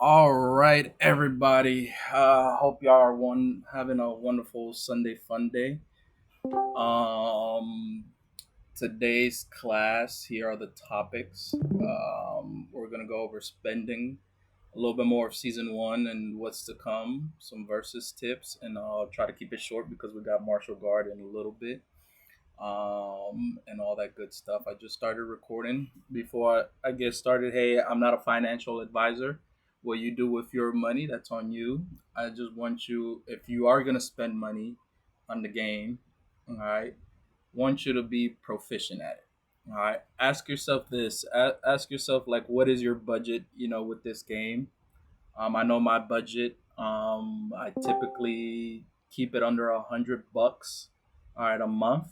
All right, everybody. Hope y'all are having a wonderful Sunday fun day. Um, Today's class. Here are the topics. We're gonna go over spending, a little bit more of season one and what's to come, some versus tips, and I'll try to keep it short because we got Martial Guard in a little bit. And all that good stuff. I just started recording. Before I get started, hey, I'm not a financial advisor. What you do with your money, that's on you. I just want you, if you are going to spend money on the game, all right, want you to be proficient at it. All right. Ask yourself this. Ask yourself, like, what is your budget, with this game? I know my budget. I typically keep it under $100, all right, a month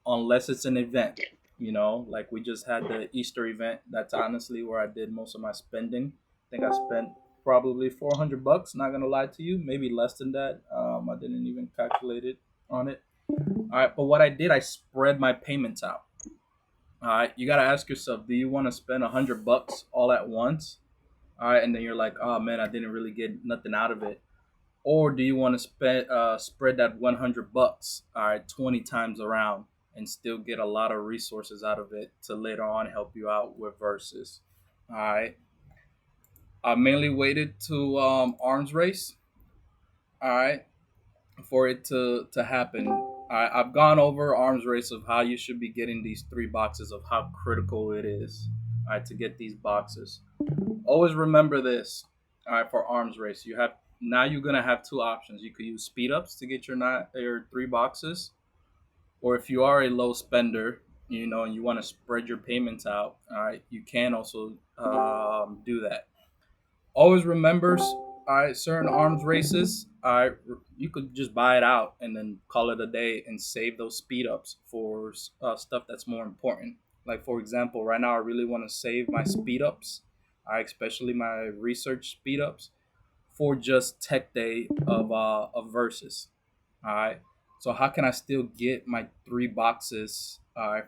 unless it's an event. Like we just had the Easter event. That's honestly where I did most of my spending. I think I spent probably $400. Not gonna lie to you, maybe less than that. I didn't even calculate it on it. All right, but what I did, I spread my payments out. All right, you gotta ask yourself, do you want to spend $100 all at once? All right, and then you're like, oh man, I didn't really get nothing out of it. Or do you want to spread that $100, all right, 20 times around and still get a lot of resources out of it to later on help you out with verses? All right. I mainly waited to arms race, all right, for it to happen. I've gone over arms race of how you should be getting these three boxes, of how critical it is, all right, to get these boxes. Always remember this. All right, for arms race, you're gonna have two options. You could use speed ups to get your three boxes, or if you are a low spender, and you want to spread your payments out, all right, you can also do that. Always remembers, all right, certain arms races, all right, you could just buy it out and then call it a day and save those speed ups for stuff that's more important. Like for example, right now I really want to save my speed ups, especially my research speed ups for just tech day of versus. All right. So how can I still get my three boxes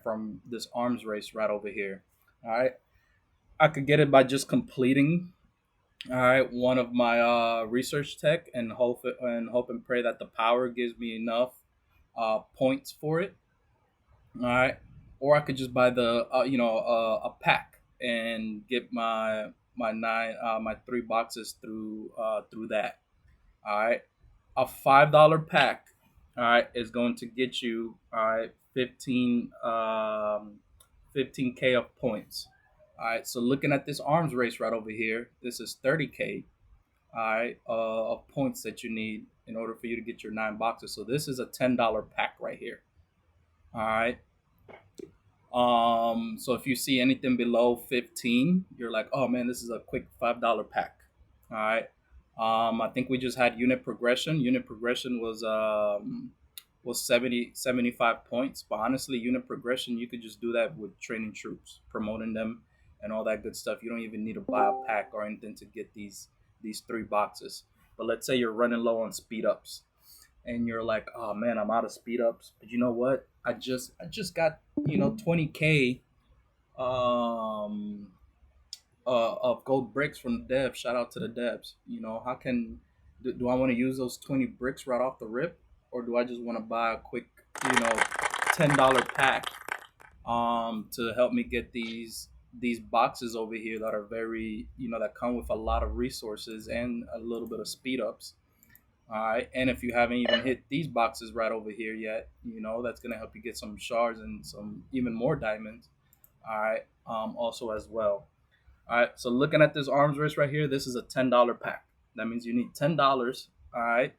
from this arms race right over here? All right. I could get it by just completing, all right, one of my research tech, and hope and pray that the power gives me enough points for it. All right, or I could just buy a pack and get my three boxes through that. All right, a $5 pack, all right, is going to get you, all right, 15K of points. All right, so looking at this arms race right over here, this is 30K, all right, of points that you need in order for you to get your nine boxes. So this is a $10 pack right here. All right. So if you see anything below 15, you're like, oh man, this is a quick $5 pack. All right. I think we just had unit progression. Unit progression was 75 points. But honestly, unit progression, you could just do that with training troops, promoting them, and all that good stuff. You don't even need to buy a pack or anything to get these three boxes. But let's say you're running low on speed ups and you're like, oh man, I'm out of speed ups. But you know what? I just got 20K um of gold bricks from the devs. Shout out to the devs. How can do I want to use those 20 bricks right off the rip, or do I just want to buy a quick you know $10 pack to help me get these boxes over here that are very that come with a lot of resources and a little bit of speed ups. All right, and if you haven't even hit these boxes right over here yet, that's gonna help you get some shards and some even more diamonds. All right, also as well. All right, so looking at this arms race right here, this is a $10 pack. That means you need $10. All right,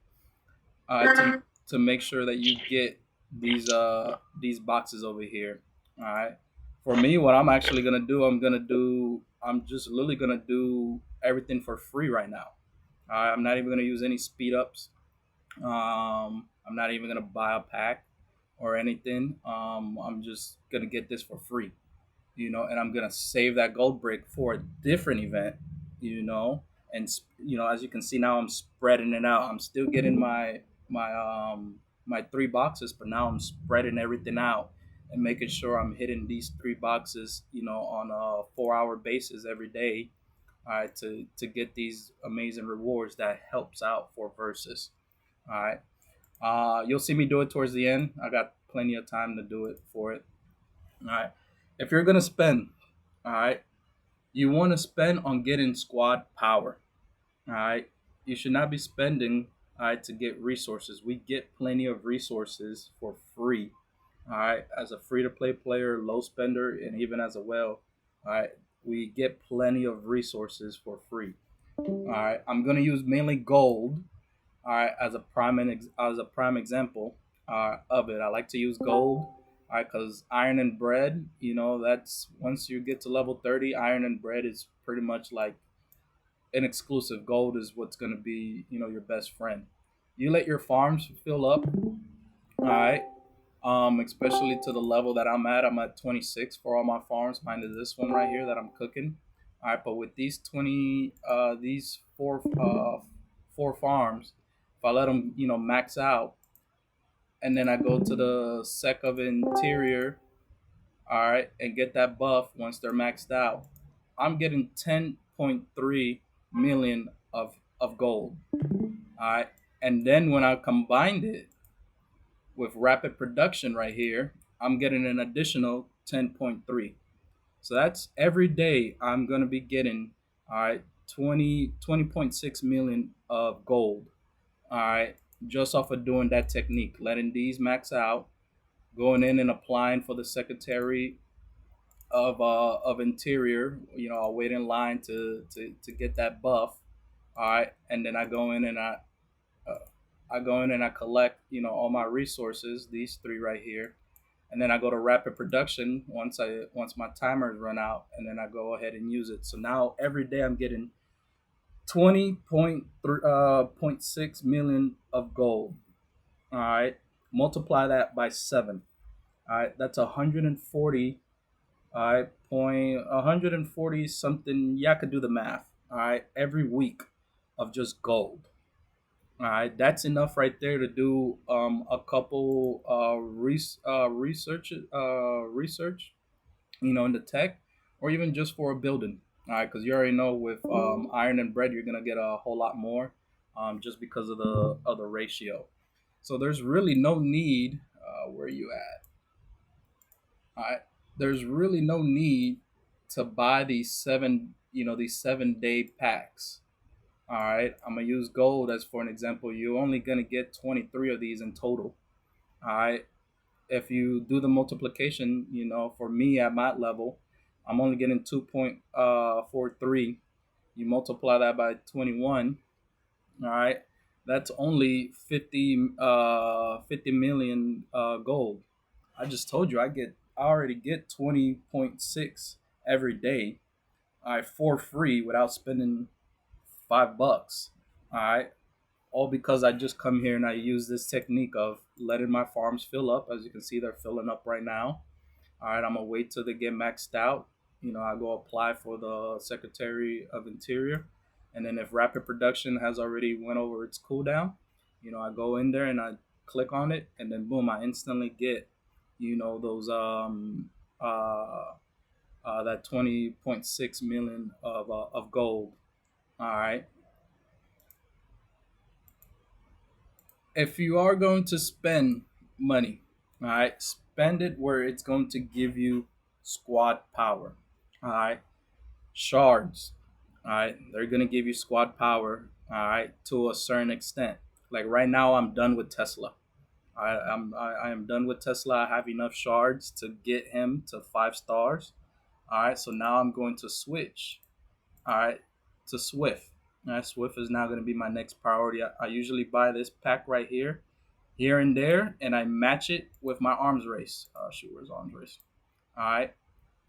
to make sure that you get these boxes over here. All right. For me, what I'm actually gonna do, I'm just literally gonna do everything for free right now. I'm not even gonna use any speed ups. I'm not even gonna buy a pack or anything. I'm just gonna get this for free, and I'm gonna save that gold brick for a different event, you know, and as you can see now, I'm spreading it out. I'm still getting my three boxes, but now I'm spreading everything out and making sure I'm hitting these three boxes, on a 4-hour basis every day, All right, to get these amazing rewards that helps out for versus. All right, you'll see me do it towards the end. I got plenty of time to do it for it. All right, if you're gonna spend, all right, you want to spend on getting squad power. All right, you should not be spending, all right, to get resources. We get plenty of resources for free. All right, as a free to play player, low spender, and even as a whale, all right, we get plenty of resources for free. All right, I'm gonna use mainly gold. All right, as a prime example of it. I like to use gold. All right, because iron and bread, that's once you get to level 30, iron and bread is pretty much like an exclusive. Gold is what's gonna be, your best friend. You let your farms fill up. All right, especially to the level that I'm at. I'm at 26 for all my farms. Mine is this one right here that I'm cooking. All right, but with these 20, these four farms, if I let them, max out, and then I go to the sec of interior, all right, and get that buff once they're maxed out, I'm getting 10.3 million of gold. All right, and then when I combined it with rapid production right here, I'm getting an additional 10.3. So that's every day I'm going to be getting, all right, 20.6 million of gold. All right, just off of doing that technique, letting these max out, going in and applying for the secretary of interior. I'll wait in line to get that buff. All right, and then uh, I go in and I collect, all my resources, these three right here, and then I go to rapid production once my timers run out, and then I go ahead and use it. So now every day I'm getting 20.6 million of gold. All right, multiply that by 7. All right, that's 140. All right, point 140 something. Yeah, I could do the math. All right, every week of just gold. All right, that's enough right there to do a couple research, in the tech, or even just for a building. All right, because you already know with iron and bread, you're gonna get a whole lot more, just because of the ratio. So there's really no need. Where you at? All right, there's really no need to buy these 7-day packs. All right, I'm gonna use gold as for an example. You're only gonna get 23 of these in total. All right, if you do the multiplication, for me at my level, I'm only getting 2.43. You multiply that by 21. All right, that's only 50 million gold. I just told you I already get 20.6 every day. All right, for free without spending $5. All right, all because I just come here and I use this technique of letting my farms fill up. As you can see, they're filling up right now. All right, I'm gonna wait till they get maxed out. I go apply for the Secretary of Interior, and then if rapid production has already went over its cooldown, I go in there and I click on it, and then boom, I instantly get, those that 20.6 million of gold. All right, if you are going to spend money, all right, spend it where it's going to give you squad power. All right, shards. All right, they're gonna give you squad power. All right, to a certain extent. Like right now, I'm done with Tesla. I am done with Tesla. I have enough shards to get him to 5 stars. All right, so now I'm going to switch. All right, to Swift. All right, Swift is now going to be my next priority. I usually buy this pack right here and there, and I match it with my arms race. Shoot, where's arms race? All right,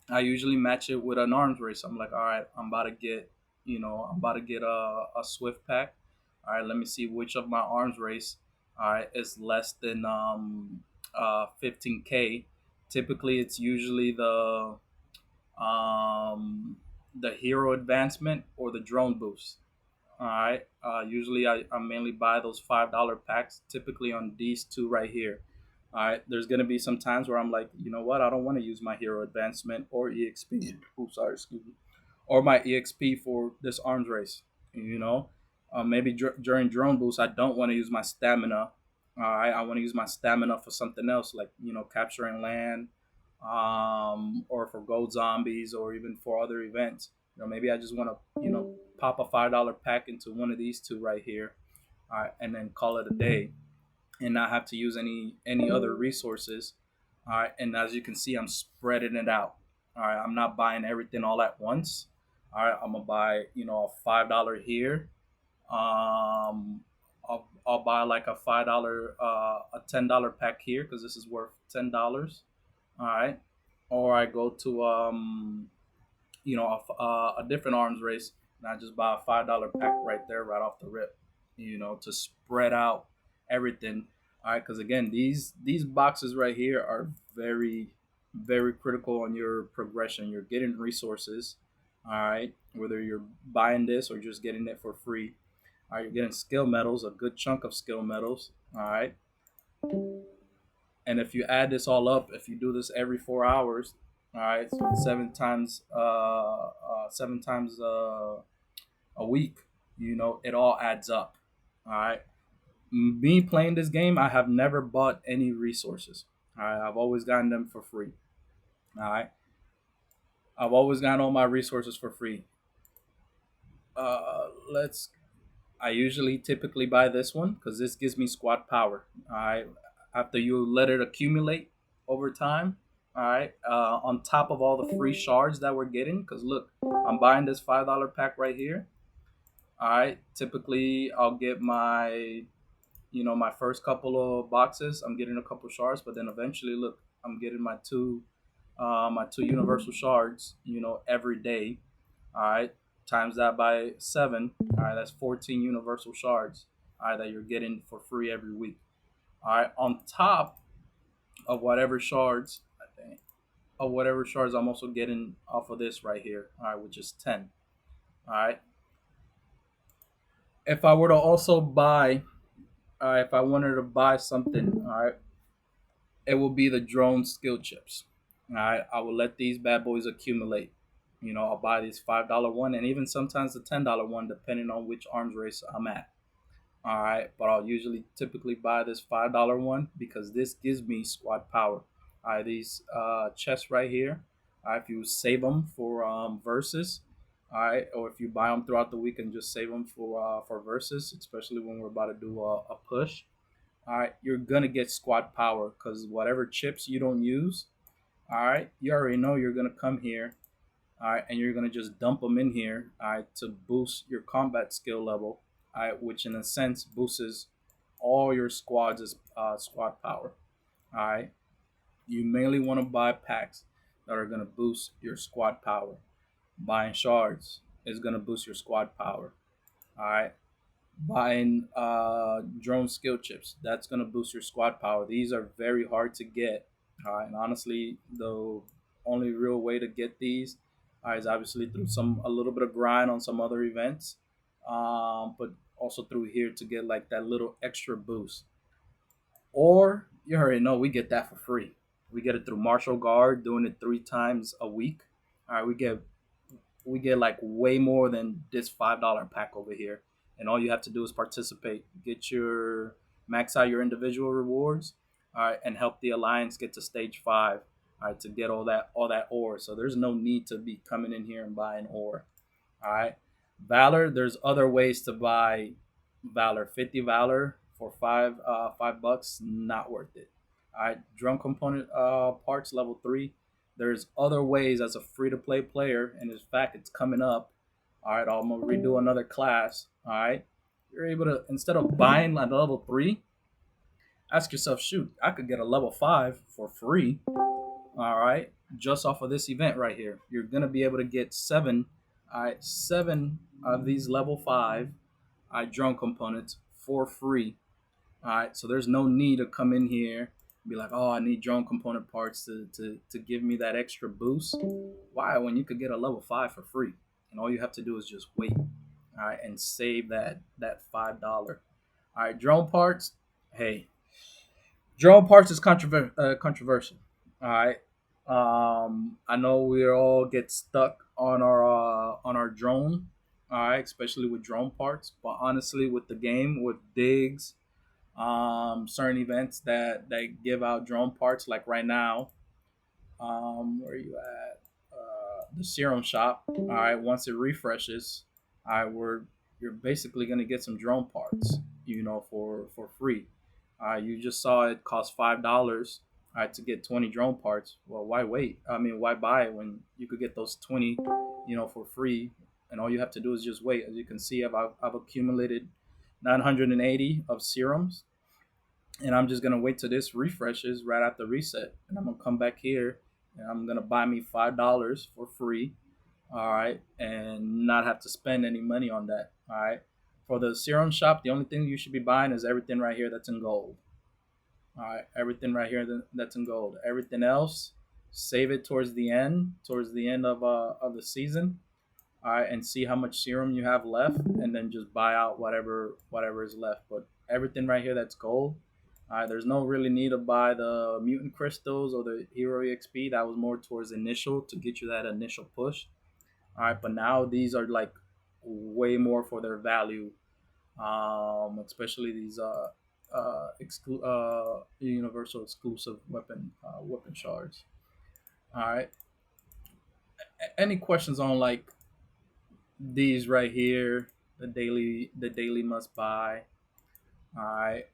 I usually match it with an arms race. I'm like, all right, I'm about to get a Swift pack. All right, let me see which of my arms race, all right, is less than 15K. Typically, it's usually the hero advancement or the drone boost. All right. Usually, I mainly buy those $5 packs, typically on these two right here. All right. There's gonna be some times where I'm like, you know what? I don't want to use my hero advancement or EXP. Oh, sorry, excuse me. or my EXP for this arms race. You know, maybe during drone boost, I don't want to use my stamina. All right, I want to use my stamina for something else, like capturing land, or for gold zombies, or even for other events. Maybe I just want to pop a $5 pack into one of these two right here, all right, and then call it a day, and not have to use any other resources. All right, and as you can see, I'm spreading it out. All right, I'm not buying everything all at once. All right, I'm gonna buy a $5 here. I'll buy like a $5 a $10 pack here because this is worth $10. All right, or I go to a different arms race, and I just buy a $5 pack right there, right off the rip, to spread out everything. All right, because again, these boxes right here are very, very critical on your progression. You're getting resources, all right, whether you're buying this or just getting it for free. All right, you're getting skill medals, a good chunk of skill medals. All right, and if you add this all up, if you do this every 4 hours, all right, so 7 times a week, it all adds up. All right. Me playing this game, I have never bought any resources. All right. I've always gotten them for free. All right. I've always gotten all my resources for free. Let's. I usually typically buy this one because this gives me squad power. All right. After you let it accumulate over time. All right. On top of all the free shards that we're getting, because look, I'm buying this $5 pack right here. All right. Typically, I'll get my first couple of boxes. I'm getting a couple shards, but then eventually, look, I'm getting my two universal shards. Every day. All right. Times that by 7. All right. That's 14 universal shards. All right, that you're getting for free every week. All right. On top of whatever shards, I think, of whatever shards I'm also getting off of this right here. All right, which is 10. All right. If I were to also buy if I wanted to buy something, all right, it will be the drone skill chips. All right, I will let these bad boys accumulate. I'll buy these $5 one, and even sometimes the $10 one, depending on which arms race I'm at. All right, but I'll usually typically buy this $5 one because this gives me squad power. All right, these chests right here. All right, if you save them for versus, all right, or if you buy them throughout the week and just save them for versus, especially when we're about to do a push. All right, you're gonna get squad power because whatever chips you don't use, all right, you already know you're gonna come here, all right, and you're gonna just dump them in here, all right, to boost your combat skill level, all right, which in a sense boosts all your squads' squad power, all right. You mainly want to buy packs that are gonna boost your squad power. Buying shards is gonna boost your squad power, all right. Buying drone skill chips, that's going to boost your squad power. These are very hard to get, and honestly the only real way to get these is obviously through some a little bit of grind on some other events, but also through here to get like that little extra boost. Or you already know we get that for free. We get it through Martial Guard, doing it 3 times a week. All right, we get like way more than this $5 pack over here. And all you have to do is participate, get your max out your individual rewards, all right, and help the alliance get to stage 5, all right, to get all that ore. So there's no need to be coming in here and buying ore. All right. Valor, there's other ways to buy Valor. 50 Valor for $5, not worth it. All right. Drum component parts level 3. There's other ways as a free to play player, and in fact, it's coming up. All right, I'm gonna redo another class. All right, you're able to, instead of buying a level 3, ask yourself, shoot, I could get a level 5 for free. All right, just off of this event right here, you're gonna be able to get 7. All right, 7 of these level 5 drone components for free. All right, so there's no need to come in here and be like, oh, I need drone component parts to give me that extra boost. Why? When you could get a level 5 for free, and all you have to do is just wait, all right, and save that $5. All right, drone parts. Hey, drone parts is controversial. All right, I know we all get stuck on our drone, all right, especially with drone parts. But honestly, with the game, with digs, certain events that give out drone parts, like right now, where are you at? The serum shop. All right, once it refreshes, all right, you're basically gonna get some drone parts, for free. You just saw it cost $5, all right, to get 20 drone parts. Well, why wait? I mean, why buy it when you could get those 20, for free? And all you have to do is just wait. As you can see, I've accumulated 980 of serums, and I'm just gonna wait till this refreshes right after reset, and I'm gonna come back here and I'm gonna buy me $5 for free, all right, and not have to spend any money on that, all right. For the serum shop, the only thing you should be buying is everything right here that's in gold, all right, everything right here that's in gold. Everything else, save it towards the end of the season, all right, and see how much serum you have left, and then just buy out whatever is left. But everything right here that's gold, all right, there's no really need to buy the mutant crystals or the hero exp. That was more towards initial to get you that initial push, all right. But now these are like way more for their value, especially these universal exclusive weapon shards, all right. Any questions on like these right here, the daily must buy. All right,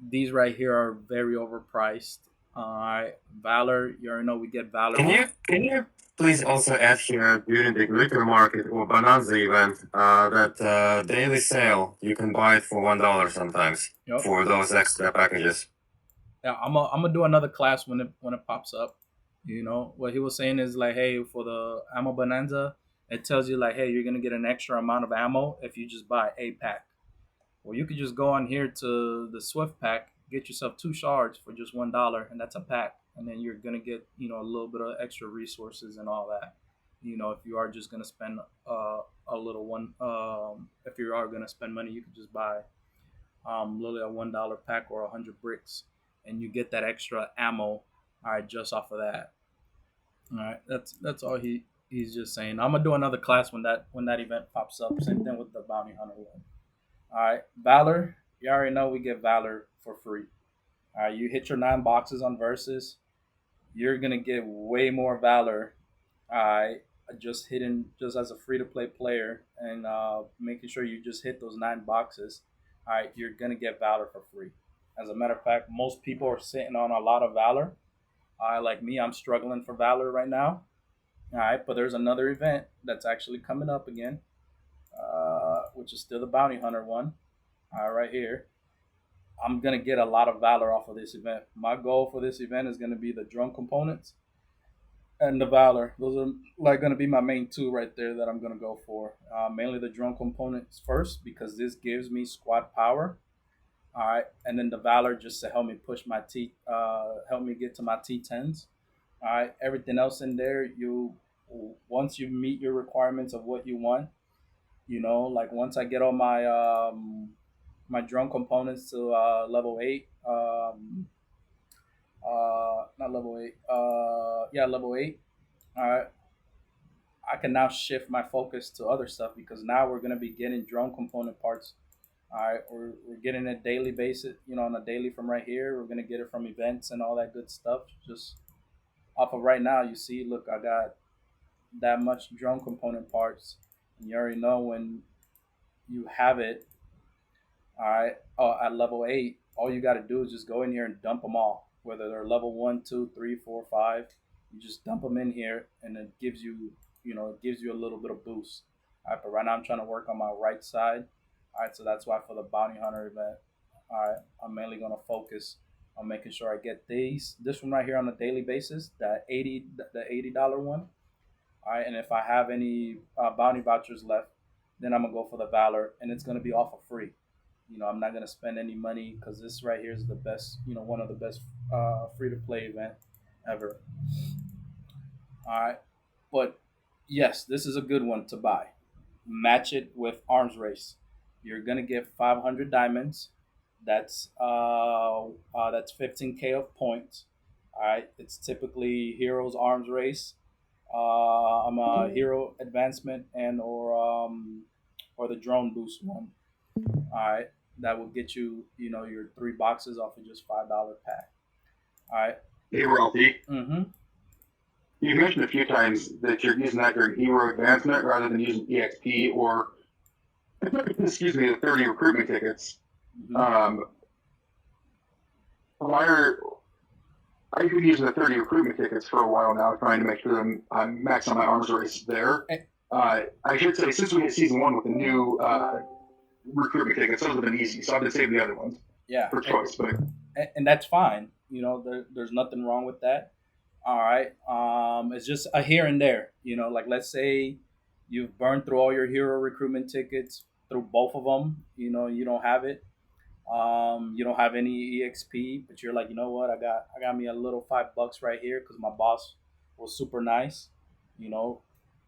these right here are very overpriced. All right, Valor, you already know we get Valor. Can you please also add here during the glitter market or bonanza event that daily sale you can buy it for $1 sometimes Yep. for those extra packages. Yeah, I'm gonna do another class when it pops up. What he was saying is like, hey, for the ammo bonanza, it tells you like, hey, you're gonna get an extra amount of ammo if you just buy a pack. Well, you could just go on here to the Swift pack, get yourself two shards for just $1, and that's a pack. And then you're gonna get a little bit of extra resources and all that. If you are just gonna spend a little one, if you are gonna spend money, you could just buy literally a $1 pack or 100 bricks, and you get that extra ammo. All right, just off of that. All right, that's all he's just saying. I'm gonna do another class when that event pops up. Same thing with the bounty hunter one. All right, Valor. You already know we get Valor for free. All right, you hit your 9 boxes on versus, you're gonna get way more Valor. All right, just as a free to play player and making sure you just hit those 9 boxes. All right, you're gonna get Valor for free. As a matter of fact, most people are sitting on a lot of Valor. Like me, I'm struggling for Valor right now. All right, but there's another event that's actually coming up again, which is still the bounty hunter one. All right, right here. I'm gonna get a lot of valor off of this event. My goal for this event is gonna be the drone components and the valor. Those are like gonna be my main two right there that I'm gonna go for. Mainly the drone components first because this gives me squad power. All right, and then the valor just to help me push my help me get to my T10s. All right, everything else in there, once you meet your requirements of what you want, like once I get all my drone components to level 8, not level 8, yeah, level 8. All right, I can now shift my focus to other stuff because now we're gonna be getting drone component parts. All right, we're getting it daily basis, on a daily from right here. We're gonna get it from events and all that good stuff. Just off of right now, you see, look, I got that much drone component parts, and you already know when you have it. All right. Oh, at level 8, all you got to do is just go in here and dump them all. Whether they're level 1, 2, 3, 4, 5, you just dump them in here, and it gives you a little bit of boost. All right. But right now I'm trying to work on my right side. All right. So that's why for the bounty hunter event, all right, I'm mainly gonna focus on making sure I get this one right here on a daily basis, the $80 one. All right. And if I have any bounty vouchers left, then I'm gonna go for the valor, and it's gonna be off for free. I'm not gonna spend any money because this right here is the best, one of the best free to play event ever. All right, but yes, this is a good one to buy. Match it with Arms Race. You're gonna get 500 diamonds. That's 15K of points. All right, it's typically Heroes Arms Race. I'm a Hero Advancement and or the Drone Boost one. All right, that will get you your 3 boxes off of just $5 pack. All right. Hey, Ralphie, Mm-hmm. you mentioned a few times that you're using that during hero advancement rather than using EXP or, excuse me, the 30 recruitment tickets. Mm-hmm. Um, why are I've been using the 30 recruitment tickets for a while now, trying to make sure I'm maxing my arms race there. I should say, since we hit season one with the new recruitment tickets, those have been easy. So I've been saving the other ones Yeah, for choice. But and that's fine. There's nothing wrong with that. All right. It's just a here and there. Like let's say you've burned through all your hero recruitment tickets through both of them. You don't have it. You don't have any EXP, but you're like, you know what? I got me a little $5 right here because my boss was super nice. You know,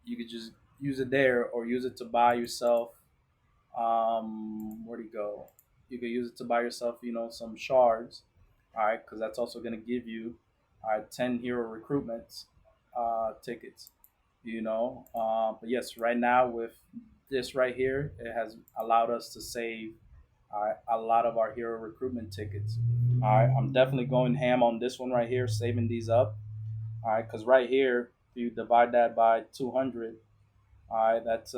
you could just use it there or use it to buy yourself. Where'd he go? You could use it to buy yourself, some shards. All right, because that's also going to give you, all right, 10 hero recruitments tickets. But yes, right now with this right here, it has allowed us to save, all right, a lot of our hero recruitment tickets. All right, I'm definitely going ham on this one right here, saving these up. All right, because right here, if you divide that by 200, all right, that's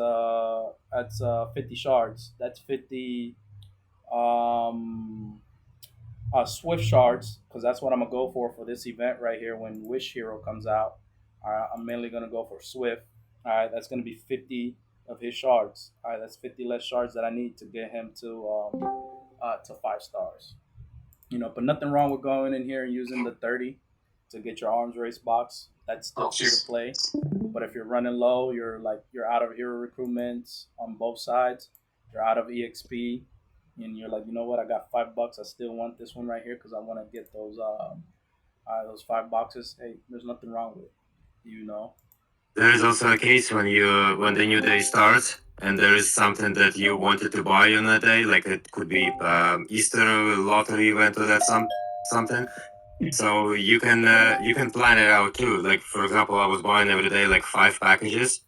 50 shards. That's 50 um Swift shards because that's what I'm gonna go for this event right here when Wish Hero comes out. All right, I'm mainly gonna go for Swift. All right, that's gonna be 50 of his shards. All right, that's 50 less shards that I need to get him to 5 stars. But nothing wrong with going in here and using the 30 to get your arms race box. That's still free to play. But if you're running low, you're out of hero recruitments on both sides. You're out of EXP, and you're like, you know what? I got $5. I still want this one right here because I want to get those 5 boxes. Hey, there's nothing wrong with it. You know. there is also a case when the new day starts and there is something that you wanted to buy on that day, like it could be Easter lottery event or that something. So you can plan it out too. Like for example, I was buying every day like 5 packages.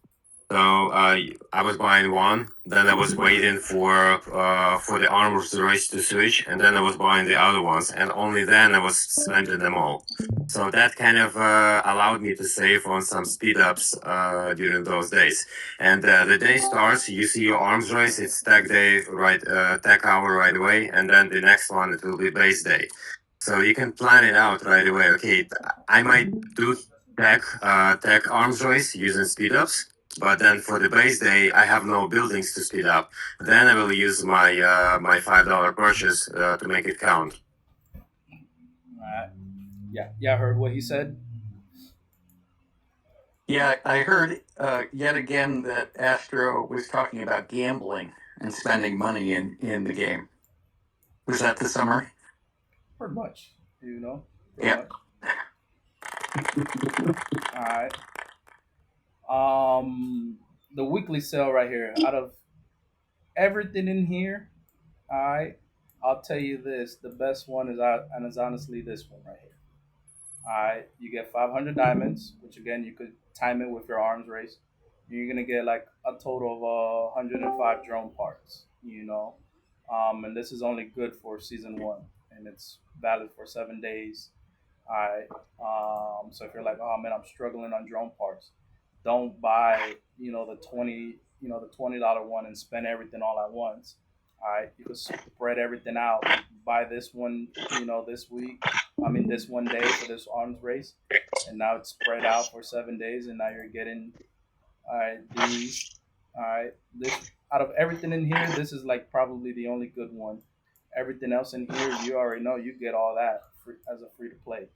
So I was buying one, then I was waiting for the armors race to switch, and then I was buying the other ones, and only then I was spending them all. So that kind of allowed me to save on some speed ups during those days. And the day starts, you see your arms race, it's tech day, right? Tech hour right away, and then the next one it will be base day. So you can plan it out right away. Okay, I might do tech arms race using speed ups, but then for the base day, I have no buildings to speed up. Then I will use my $5 purchase to make it count. All right. Yeah. Yeah. I heard what he said. Yeah, I heard yet again that Astro was talking about gambling and spending money in the game. Was that the summary? Pretty much. Pretty Yeah. much. All right. The weekly sale right here. Out of everything in here, all right, I'll tell you this: the best one is out, and it's honestly this one right here. All right, you get 500 diamonds, which again you could time it with your arms race. You're gonna get like a total of 105 drone parts. And this is only good for season one, and it's valid for 7 days. All right. So if you're like, oh man, I'm struggling on drone parts, don't buy the $20 one and spend everything all at once. All right, you can spread everything out. Buy this one, this week. I mean, this one day for this arms race, and now it's spread out for 7 days, and now you're getting all right these. All right, this out of everything in here, this is like probably the only good one. Everything else in here, you already know you get all that free, as a free to play.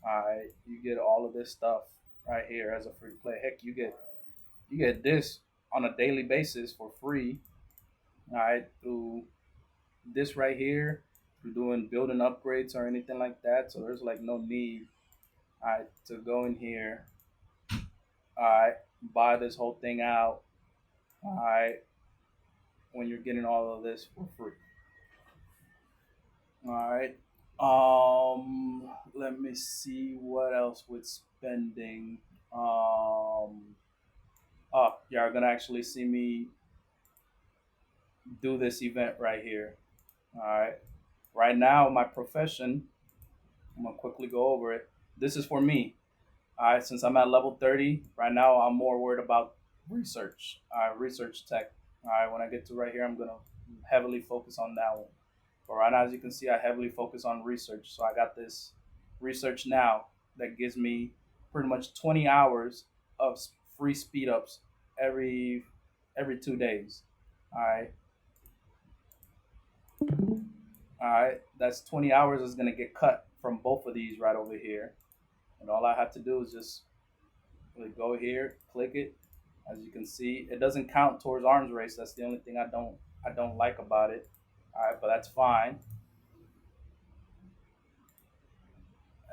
All right, you get all of this stuff right here as a free to play. Heck, you get this on a daily basis for free. All right, through this right here, through doing building upgrades or anything like that. So there's like no need, all right, to go in here. All right, buy this whole thing out. All right, when you're getting all of this for free. All right. Let me see what else with spending. Um, oh, you're gonna actually see me do this event right here. All right. Right now, my profession. I'm gonna quickly go over it. This is for me. All right. Since I'm at level 30 right now, I'm more worried about research. All right, research tech. All right. When I get to right here, I'm gonna heavily focus on that one. But right now, as you can see, I heavily focus on research. So I got this research now that gives me pretty much 20 hours of free speed ups every every 2 days. All right, all right. That's 20 hours is gonna get cut from both of these right over here, and all I have to do is just really go here, click it. As you can see, it doesn't count towards arms race. That's the only thing I don't like about it. All right, but that's fine.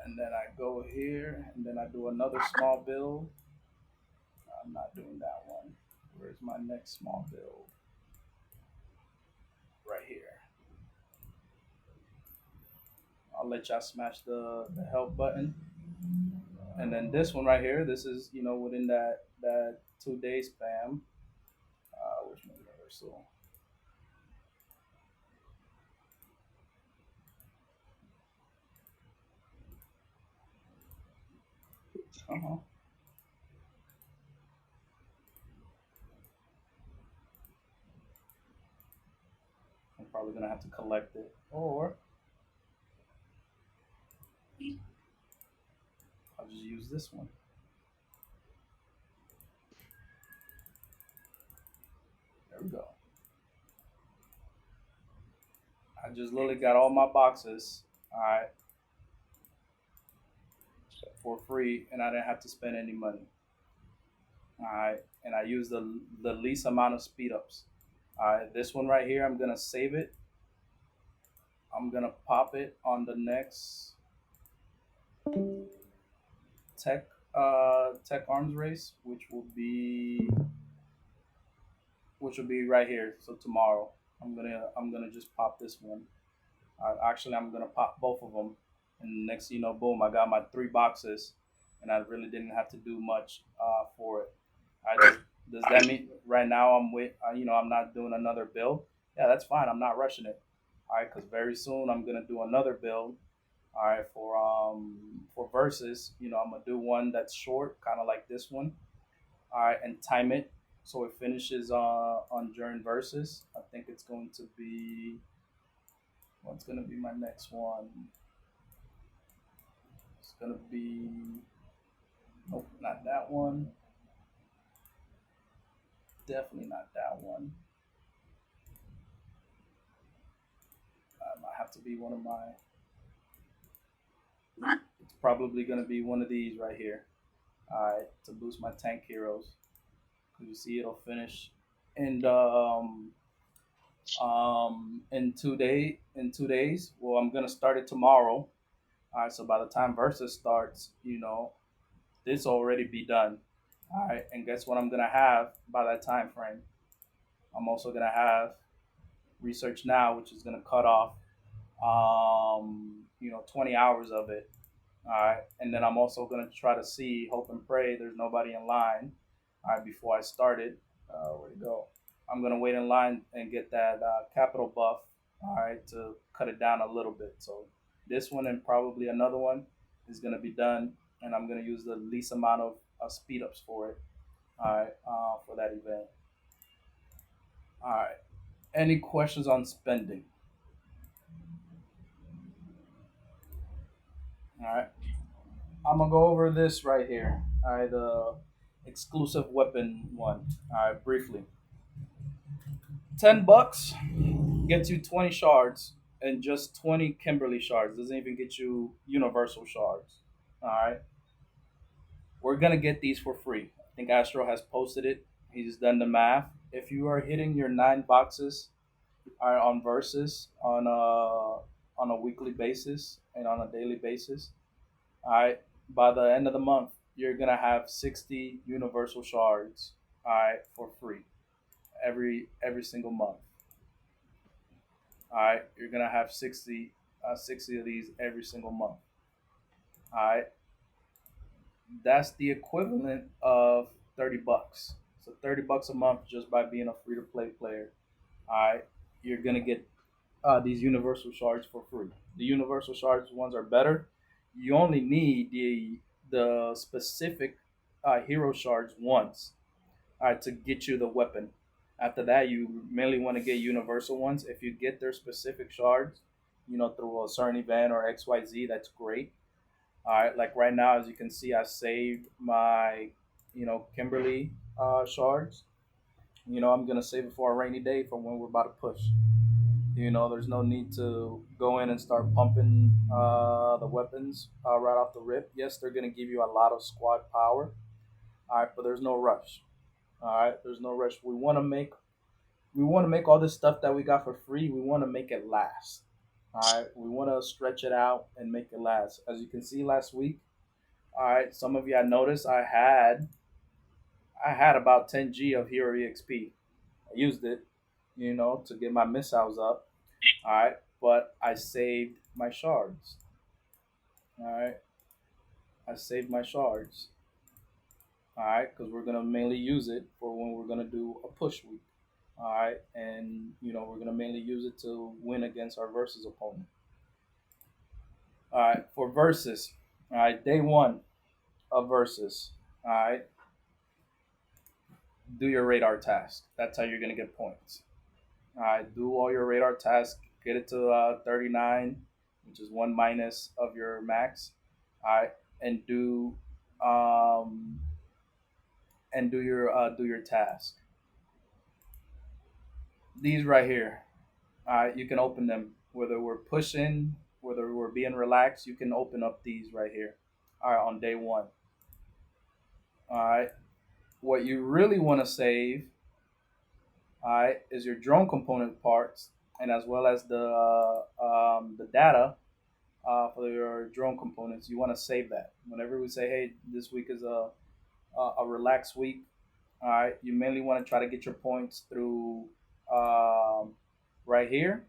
And then I go here, and then I do another small build. I'm not doing that one. Where's my next small build? Right here. I'll let y'all smash the help button. And then this one right here, this is, within that 2 day spam. Which one universal? Uh-huh. I'm probably gonna have to collect it. Or I'll just use this one. There we go. I just literally got all my boxes, all right, for free, and I didn't have to spend any money. All right, and I used the least amount of speed ups. All right, this one right here, I'm gonna save it. I'm gonna pop it on the next tech arms race, which will be right here. So tomorrow, I'm gonna just pop this one. Actually, I'm gonna pop both of them, and next thing you know, boom, I got my 3 boxes, and I really didn't have to do much for it. Right. Does that mean right now I'm not doing another build? Yeah, that's fine. I'm not rushing it. All right, because very soon I'm gonna do another build. All right, for verses, I'm gonna do one that's short, kind of like this one. All right, and time it so it finishes on during verses. I think it's going to be what's gonna be my next one. It's gonna be nope, not that one. Definitely not that one. Might have to be one of my. It's probably gonna be one of these right here. All right, to boost my tank heroes. Cause you see, it'll finish in the in 2 days. Well, I'm gonna start it tomorrow. All right, so by the time versus starts, this will already be done. All right, and guess what I'm gonna have by that time frame? I'm also gonna have research now, which is gonna cut off 20 hours of it. All right, and then I'm also gonna try to see, hope and pray there's nobody in line. All right, before I started, where'd it go? I'm gonna wait in line and get that capital buff. All right, to cut it down a little bit. So this one and probably another one is gonna be done, and I'm gonna use the least amount of speed ups for it. All right, for that event. All right. Any questions on spending? All right. I'm gonna go over this right here. All right, the exclusive weapon one. All right, briefly. $10 gets you 20 shards and just 20 Kimberly shards. Doesn't even get you universal shards. All right, we're gonna get these for free. I think Astro has posted it. He's done the math. If you are hitting your 9 boxes on versus on a weekly basis and on a daily basis, all right, by the end of the month, you're gonna have 60 universal shards, all right, for free every single month. All right, you're gonna have 60 60 of these every single month. All right, that's the equivalent of $30. So $30 a month just by being a free to play player. All right, you're gonna get these universal shards for free. The universal shards ones are better. You only need the specific hero shards once, to get you the weapon. After that, you mainly want to get universal ones. If you get their specific shards, through a certain event or XYZ, that's great. All right, like right now, as you can see, I saved my, Kimberly shards. I'm gonna save it for a rainy day for when we're about to push. There's no need to go in and start pumping the weapons right off the rip. Yes, they're gonna give you a lot of squad power. All right, but there's no rush. All right, there's no rush. We want to make all this stuff that we got for free. We want to make it last. All right, we want to stretch it out and make it last. As you can see last week, all right, some of you had noticed I had about 10G of Hero EXP. I used it, to get my missiles up. All right, but I saved my shards. All right, I saved my shards. All right, because we're gonna mainly use it for when we're gonna do a push week. All right, and we're gonna mainly use it to win against our versus opponent. All right, for versus. All right, day one of versus. All right, do your radar task. That's how you're gonna get points. All right, do all your radar tasks. Get it to 39, which is one minus of your max. All right, and um do your task. These right here. All right, you can open them. Whether we're pushing, whether we're being relaxed, you can open up these right here. All right, on day one. All right, what you really want to save, all right, is your drone component parts, and as well as the data for your drone components. You want to save that. Whenever we say, hey, this week is a relaxed week, all right, you mainly want to try to get your points through um, right here,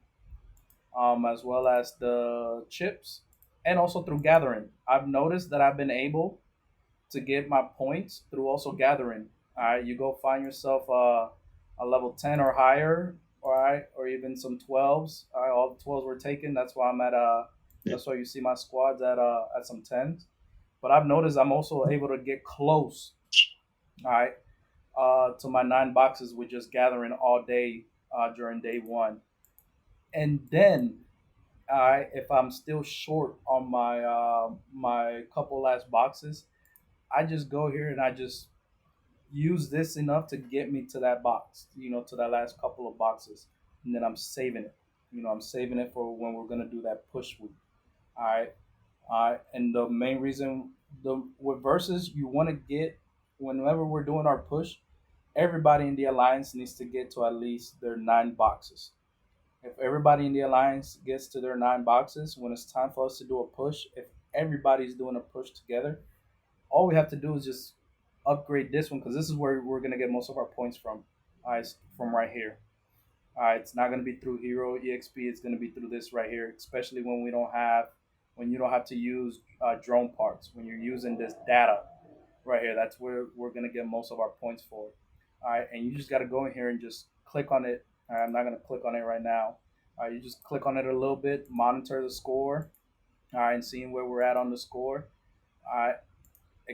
as well as the chips, and also through gathering. I've noticed that I've been able to get my points through also gathering. All right, you go find yourself a level 10 or higher, all right, or even some 12s. All right, all the 12s were taken. That's why I'm at that's why you see my squads at some 10s. But I've noticed I'm also able to get close, all right, to my 9 boxes with just gathering all day during day one. And then, all right, if I'm still short on my couple last boxes, I just go here and I just use this enough to get me to that box, to that last couple of boxes, and then I'm saving it. I'm saving it for when we're gonna do that push week. All right, all right. And the main reason the with versus you want to get whenever we're doing our push, everybody in the alliance needs to get to at least their 9 boxes. If everybody in the alliance gets to their 9 boxes, when it's time for us to do a push, if everybody's doing a push together, all we have to do is just upgrade this one because this is where we're gonna get most of our points from. From right here. It's not gonna be through Hero EXP. It's gonna be through this right here, especially when you don't have to use drone parts. When you're using this data right here, that's where we're gonna get most of our points for. All right, and you just gotta go in here and just click on it. All right, I'm not gonna click on it right now. All right, you just click on it a little bit, monitor the score. All right, and seeing where we're at on the score. All right,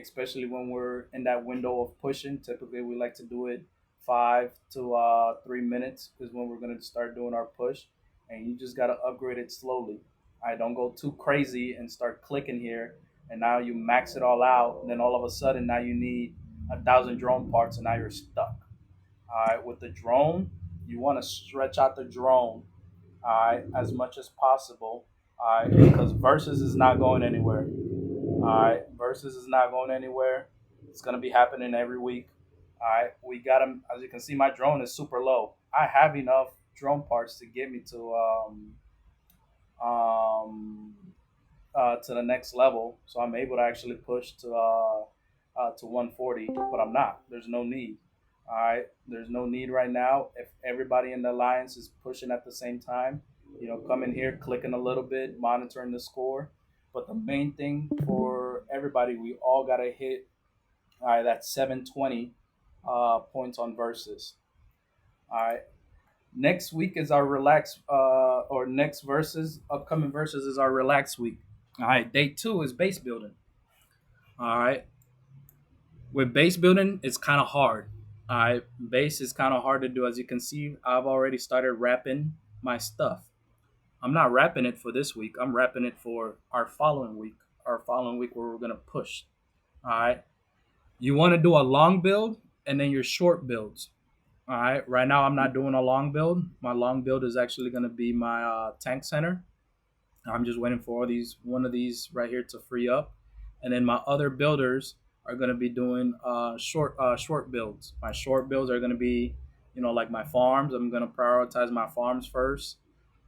especially when we're in that window of pushing. Typically, we like to do it 5 to 3 minutes is when we're gonna start doing our push, and you just gotta upgrade it slowly. I don't go too crazy and start clicking here, and now you max it all out, and then all of a sudden now you need 1,000 drone parts, and now you're stuck. All right, with the drone, you want to stretch out the drone, all right, as much as possible, all right, because versus is not going anywhere. All right, versus is not going anywhere. It's gonna be happening every week. All right, we got him. As you can see, my drone is super low. I have enough drone parts to get me um, to the next level, so I'm able to actually push to 140. But I'm not. There's no need. All right, there's no need right now. If everybody in the alliance is pushing at the same time, Coming here, clicking a little bit, monitoring the score. But the main thing for everybody, we all got to hit all right, that 720 points on versus. All right. Next week is our relax, or next versus, upcoming versus is our relax week. All right. Day two is base building. All right. With base building, it's kind of hard. All right. Base is kind of hard to do. As you can see, I've already started wrapping my stuff. I'm not wrapping it for this week. I'm wrapping it for our following week. Our following week where we're going to push. All right. You want to do a long build and then your short builds. All right. Right now, I'm not doing a long build. My long build is actually going to be my tank center. I'm just waiting for one of these right here to free up, and then my other builders are going to be doing short builds. My short builds are going to be, like my farms. I'm going to prioritize my farms first,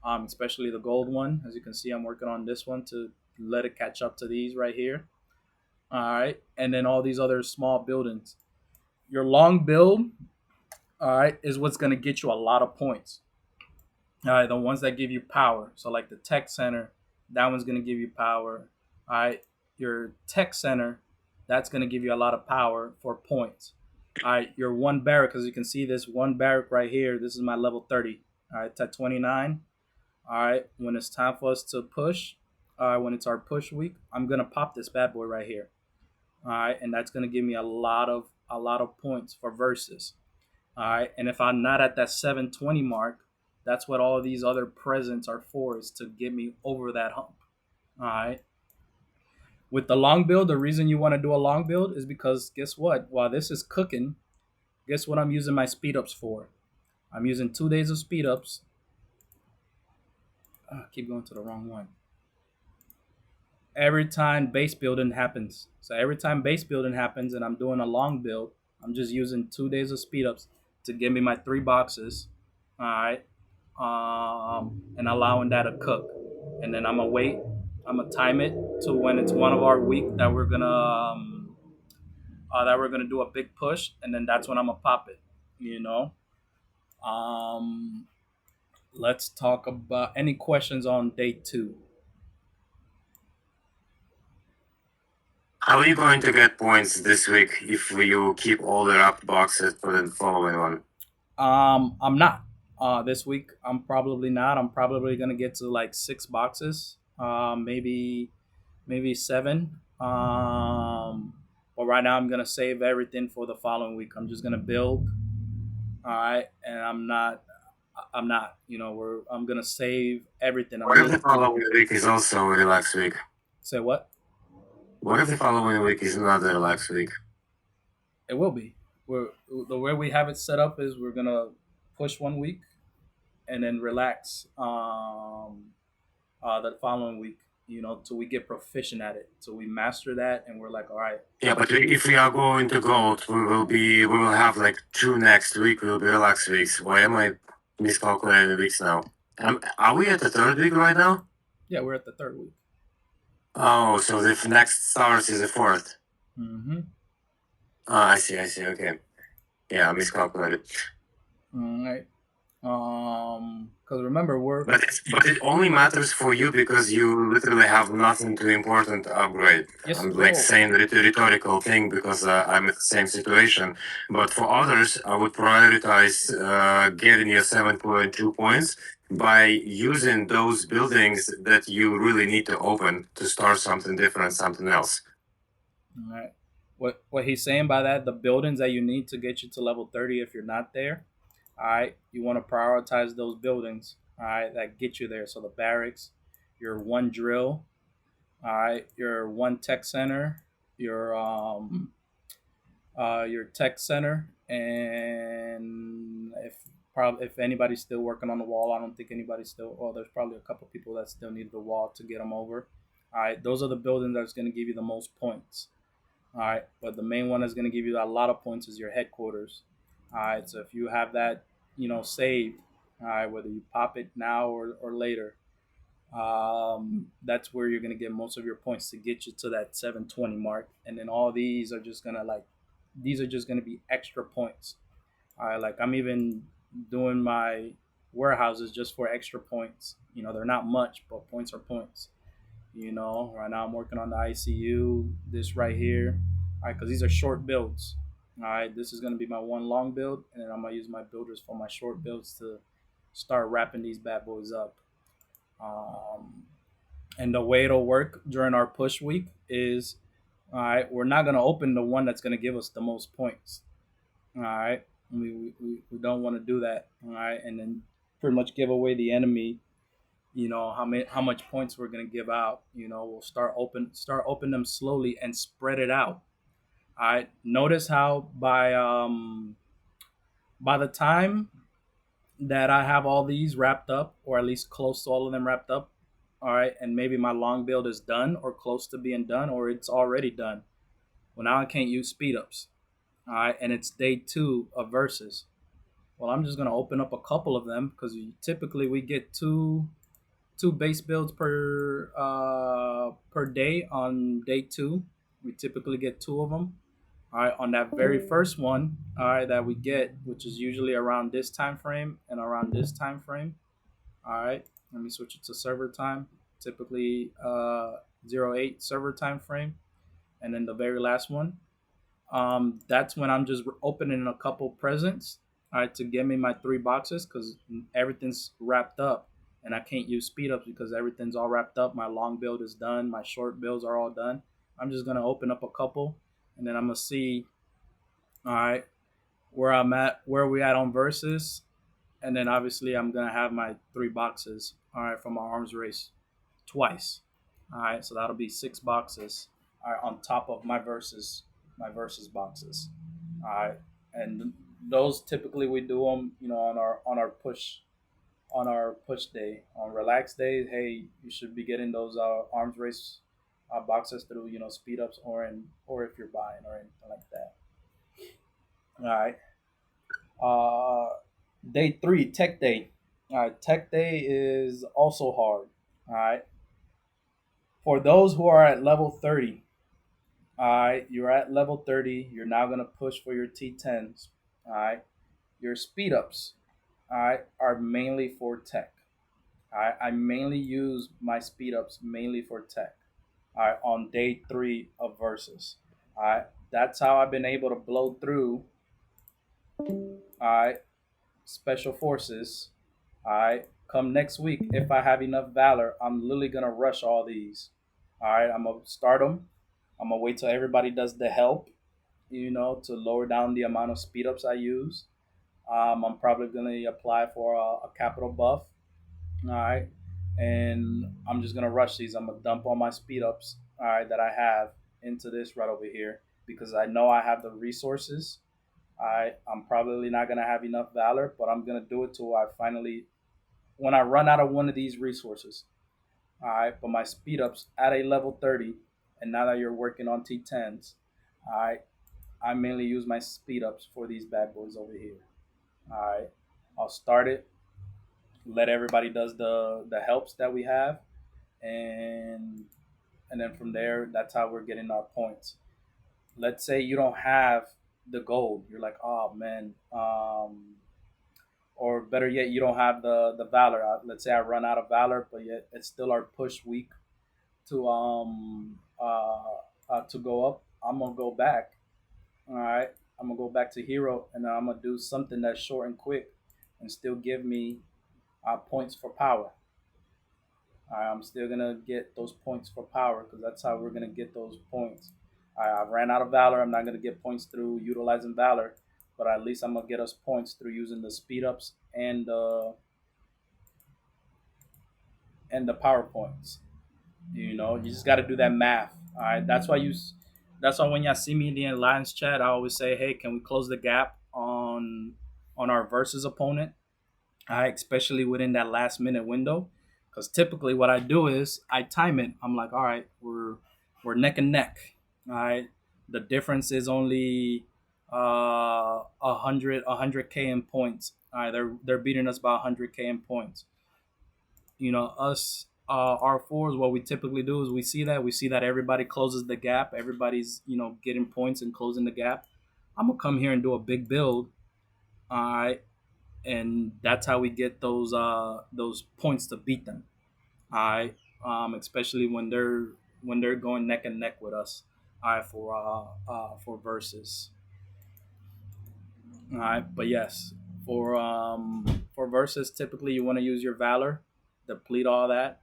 especially the gold one. As you can see, I'm working on this one to let it catch up to these right here. All right, and then all these other small buildings. Your long build, all right, is what's going to get you a lot of points. All right, the ones that give you power. So like the tech center, that one's going to give you power. All right, your tech center, that's going to give you a lot of power for points. All right, your one barrack, as you can see, this one barrack right here, this is my level 30. All right, it's at 29. All right, when it's time for us to push, when it's our push week, I'm going to pop this bad boy right here. All right, and that's going to give me a lot of points for versus. All right. And if I'm not at that 720 mark, that's what all of these other presents are for, is to get me over that hump. All right. With the long build, the reason you want to do a long build is because guess what? While this is cooking, guess what I'm using my speed ups for? I'm using 2 days of speed ups. Keep going to the wrong one. Every time base building happens. So every time base building happens and I'm doing a long build, I'm just using 2 days of speed ups to give me my 3 boxes. All right. And allowing that to cook. And then I'm gonna wait. I'm gonna time it to when it's one of our week that we're gonna do a big push, and then that's when I'm gonna pop it. You know. Um, let's talk about any questions on day two. How are you going to get points this week if you keep all the wrapped boxes for the following one? I'm not. This week I'm probably not. I'm probably gonna get to like 6 boxes. Maybe seven. But right now I'm gonna save everything for the following week. I'm just gonna build. All right, and I'm not. I'm not. I'm gonna save everything. I'm What if the just following week is also a relaxed week? say what? What if the following week is another relaxed week? It will be. The way we have it set up is we're gonna push one week and then relax the following week. Till we get proficient at it, till we master that, and we're like, all right. Yeah, but if we are going to gold, we will have like 2 next week will be relaxed weeks. Why am I miscalculating the weeks now? Are we at the third week right now? Yeah, we're at the third week. Oh, so the next starts is the fourth. Mm-hmm. I see. Okay. Yeah, I miscalculated. All right. Because remember, But it only matters for you because you literally have nothing too important to upgrade. yes. I'm like saying the rhetorical thing because I'm in the same situation. But for others, I would prioritize getting your 7.2 points by using those buildings that you really need to open to start something different, something else. All right. What he's saying by that, the buildings that you need to get you to level 30 if you're not there, all right, you want to prioritize those buildings, all right, that get you there. So the barracks, your one drill, all right, your one tech center, your tech center, and if anybody's still working on the wall, I don't think anybody's still. Well, there's probably a couple people that still need the wall to get them over. All right, those are the buildings that's going to give you the most points. All right, but the main one that's going to give you a lot of points is your headquarters. All right, so if you have that, saved, all right, whether you pop it now or later, that's where you're going to get most of your points to get you to that 720 mark. And then all these are just going to these are just going to be extra points. All right, like I'm even doing my warehouses just for extra points. They're not much, but points are points. Right now I'm working on the ICU. This right here, all right, because these are short builds. All right, this is gonna be my one long build, and then I'm gonna use my builders for my short builds to start wrapping these bad boys up. Um, and the way it'll work during our push week is, all right, we're not gonna open the one that's gonna give us the most points. All right, we don't want to do that. All right, and then pretty much give away the enemy. How much points we're gonna give out. We'll start open them slowly and spread it out. All right. Notice how by the time that I have all these wrapped up, or at least close to all of them wrapped up, all right, and maybe my long build is done or close to being done, or it's already done. Well, now I can't use speed ups. All right, and it's day 2 of versus. Well, I'm just gonna open up a couple of them because typically we get two base builds per day on day 2. We typically get 2 of them. All right, on that very first one, all right, that we get, which is usually around this time frame and around this time frame. All right, let me switch it to server time. Typically 08 server time frame, and then the very last one, that's when I'm just opening a couple presents, all right, to get me my 3 boxes because everything's wrapped up, and I can't use speed ups because everything's all wrapped up. My long build is done. My short builds are all done. I'm just gonna open up a couple, and then I'm gonna see, all right, where we at on versus, and then obviously I'm gonna have my 3 boxes, all right, from my arms race twice. All right, so that'll be 6 boxes, all right, on top of my versus boxes. All right, and those typically we do them, on our push day. On relaxed days, hey, you should be getting those arms race boxes through speed ups, or if you're buying or anything like that. All right. Day 3, tech day. All right, tech day is also hard. All right, for those who are at level 30. All right, you're at level 30. You're now gonna push for your T10s. All right, your speed ups, all right, are mainly for tech. All right, I mainly use my speed ups mainly for tech. All right, on day 3 of versus. All right, that's how I've been able to blow through. All right, special forces. All right, come next week, if I have enough valor, I'm literally gonna rush all these. All right, I'm gonna start them. I'm gonna wait till everybody does the help, to lower down the amount of speed ups I use. I'm probably gonna apply for a capital buff. All right, and I'm just gonna rush these. I'm gonna dump all my speed ups, all right, that I have into this right over here because I know I have the resources. I'm probably not gonna have enough valor, but I'm gonna do it till I finally, when I run out of one of these resources. All right, but my speed ups at a level 30, and now that you're working on T10s, all right, I mainly use my speed ups for these bad boys over here. All right, I'll start it, let everybody does the helps that we have, and and then from there, that's how we're getting our points. Let's say you don't have the gold, you're like, oh man, or better yet, you don't have the valor. Let's say I run out of valor, but yet it's still our push week to go up. I'm gonna go back. All right, I'm gonna go back to hero, and then I'm gonna do something that's short and quick, and still give me points for power. I'm still gonna get those points for power because that's how we're gonna get those points. I ran out of valor. I'm not gonna get points through utilizing valor, but at least I'm gonna get us points through using the speed ups and the power points. You just got to do that math. All right, that's why when y'all see me in the alliance chat, I always say, hey, can we close the gap on our versus opponent? All right, especially within that last minute window, because typically what I do is I time it. I'm like, all right, we're neck and neck. All right, the difference is only 100k in points. All right, they're beating us by 100k in points. Us R4s, what we typically do is we see that everybody closes the gap. Everybody's getting points and closing the gap. I'm gonna come here and do a big build. All right, and that's how we get those points to beat them. All right, especially when they're going neck and neck with us. All right, for versus. All right, but yes, for versus, typically you want to use your valor, deplete all that.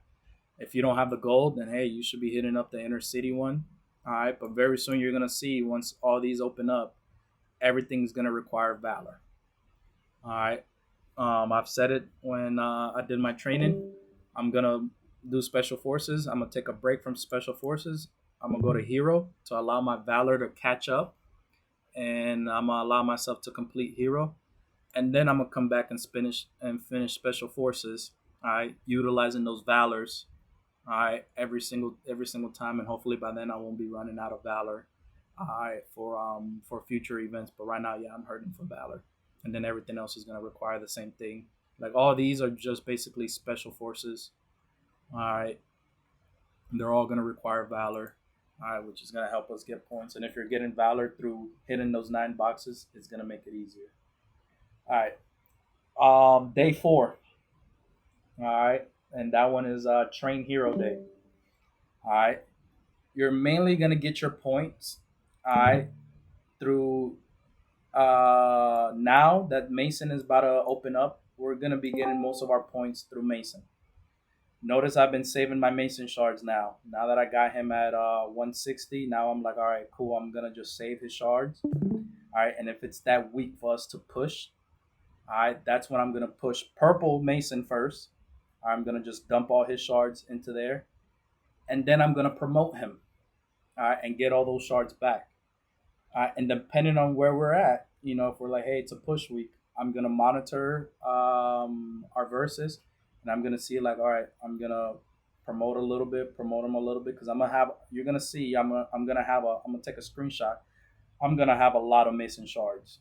If you don't have the gold, then hey, you should be hitting up the inner city one. All right, but very soon you're gonna see once all these open up, everything's gonna require valor. All right, I've said it when I did my training. I'm gonna do special forces. I'm gonna take a break from special forces. I'm gonna go to hero to allow my valor to catch up, and I'm gonna allow myself to complete hero, and then I'm gonna come back and finish special forces. All right, utilizing those valors. All right, every single time, and hopefully by then I won't be running out of valor. All right, for future events. But right now, yeah, I'm hurting for valor, and then everything else is gonna require the same thing. Like all these are just basically special forces. All right, they're all gonna require valor. All right, which is gonna help us get points. And if you're getting valor through hitting those 9 boxes, it's gonna make it easier. All right, day 4. All right, and that one is train hero day. All right, you're mainly gonna get your points. All right, through now that Mason is about to open up, we're gonna be getting most of our points through Mason. Notice I've been saving my Mason shards now. Now that I got him at 160, now I'm like, all right, cool. I'm gonna just save his shards. All right, and if it's that weak for us to push, all right, that's when I'm gonna push purple Mason first. I'm gonna just dump all his shards into there, and then I'm gonna promote him. All right, and get all those shards back. And depending on where we're at, if we're like, hey, it's a push week, I'm gonna monitor our verses, and I'm gonna see like, all right, I'm gonna promote them a little bit, because I'm gonna have. You're gonna see, I'm gonna take a screenshot. I'm gonna have a lot of Mason shards.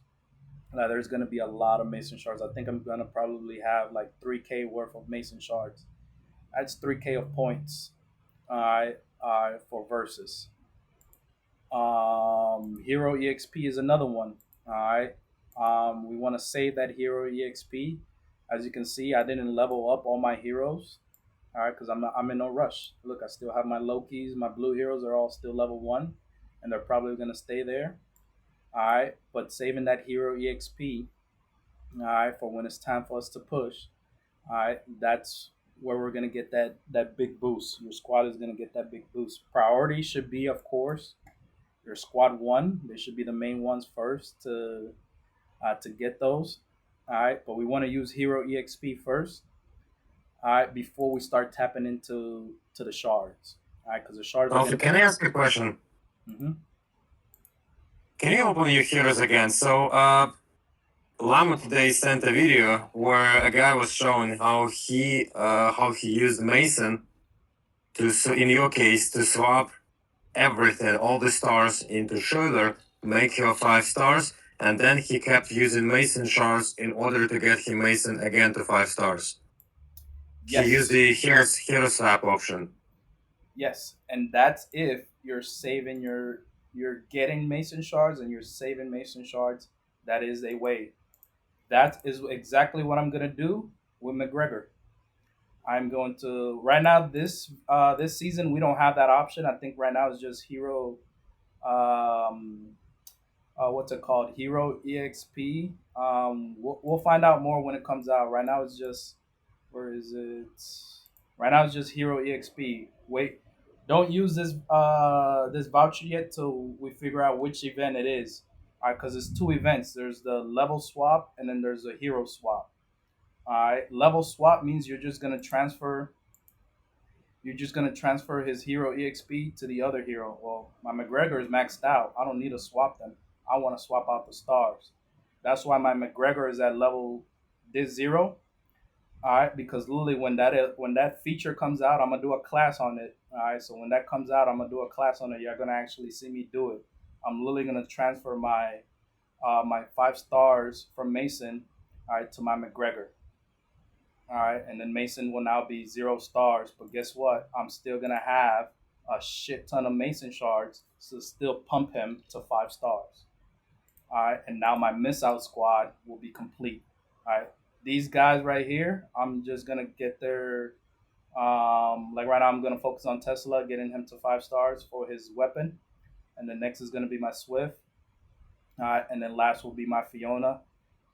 There's gonna be a lot of Mason shards. I think I'm gonna probably have like 3K worth of Mason shards. That's 3K of points. For verses. Hero EXP is another one. All right. We want to save that hero EXP. As you can see, I didn't level up all my heroes. All right, because I'm in no rush. Look, I still have my Lokis. My blue heroes are all still level 1, and they're probably gonna stay there. All right, but saving that hero EXP. All right, for when it's time for us to push. All right, that's where we're gonna get that big boost. Your squad is gonna get that big boost. Priority should be, of course, your squad 1. They should be the main ones first to get those. All right, but we want to use hero exp first. All right, before we start tapping into the shards. All right, because the shards are Also, gonna. can I ask a question? Mm-hmm. Can you open your heroes again? So, Lama today sent a video where a guy was showing how he used Mason in your case, to swap everything, all the stars into Schuyler, make her 5 stars, and then he kept using Mason shards in order to get him Mason again to 5 stars. He used Yes. the hero swap option. Yes, and that's if you're saving you're getting Mason shards and you're saving Mason shards. That is a way. That is exactly what I'm gonna do with McGregor. I'm going to right now this season we don't have that option. I think right now it's just hero um what's it called, hero exp. We'll find out more when it comes out. Right now it's just, where is it? Right now it's just hero exp. Wait, don't use this voucher yet till we figure out which event it is. All right, because it's 2 events. There's the level swap and then there's a hero swap. All right, level swap means you're just gonna transfer his hero exp to the other hero. Well, my McGregor is maxed out. I don't need to swap them. I want to swap out the stars. That's why my McGregor is at level this 0. All right, because literally when that feature comes out, I'm gonna do a class on it. All right, so when that comes out, I'm gonna do a class on it. You're gonna actually see me do it. I'm literally gonna transfer my 5 stars from Mason, all right, to my McGregor. All right, and then Mason will now be 0 stars. But guess what? I'm still gonna have a shit ton of Mason shards to still pump him to 5 stars. All right, and now my miss out squad will be complete. All right, These guys right here, I'm just gonna get their like right now. I'm gonna focus on Tesla, getting him to 5 stars for his weapon, and then next is gonna be my Swift, and then last will be my Fiona,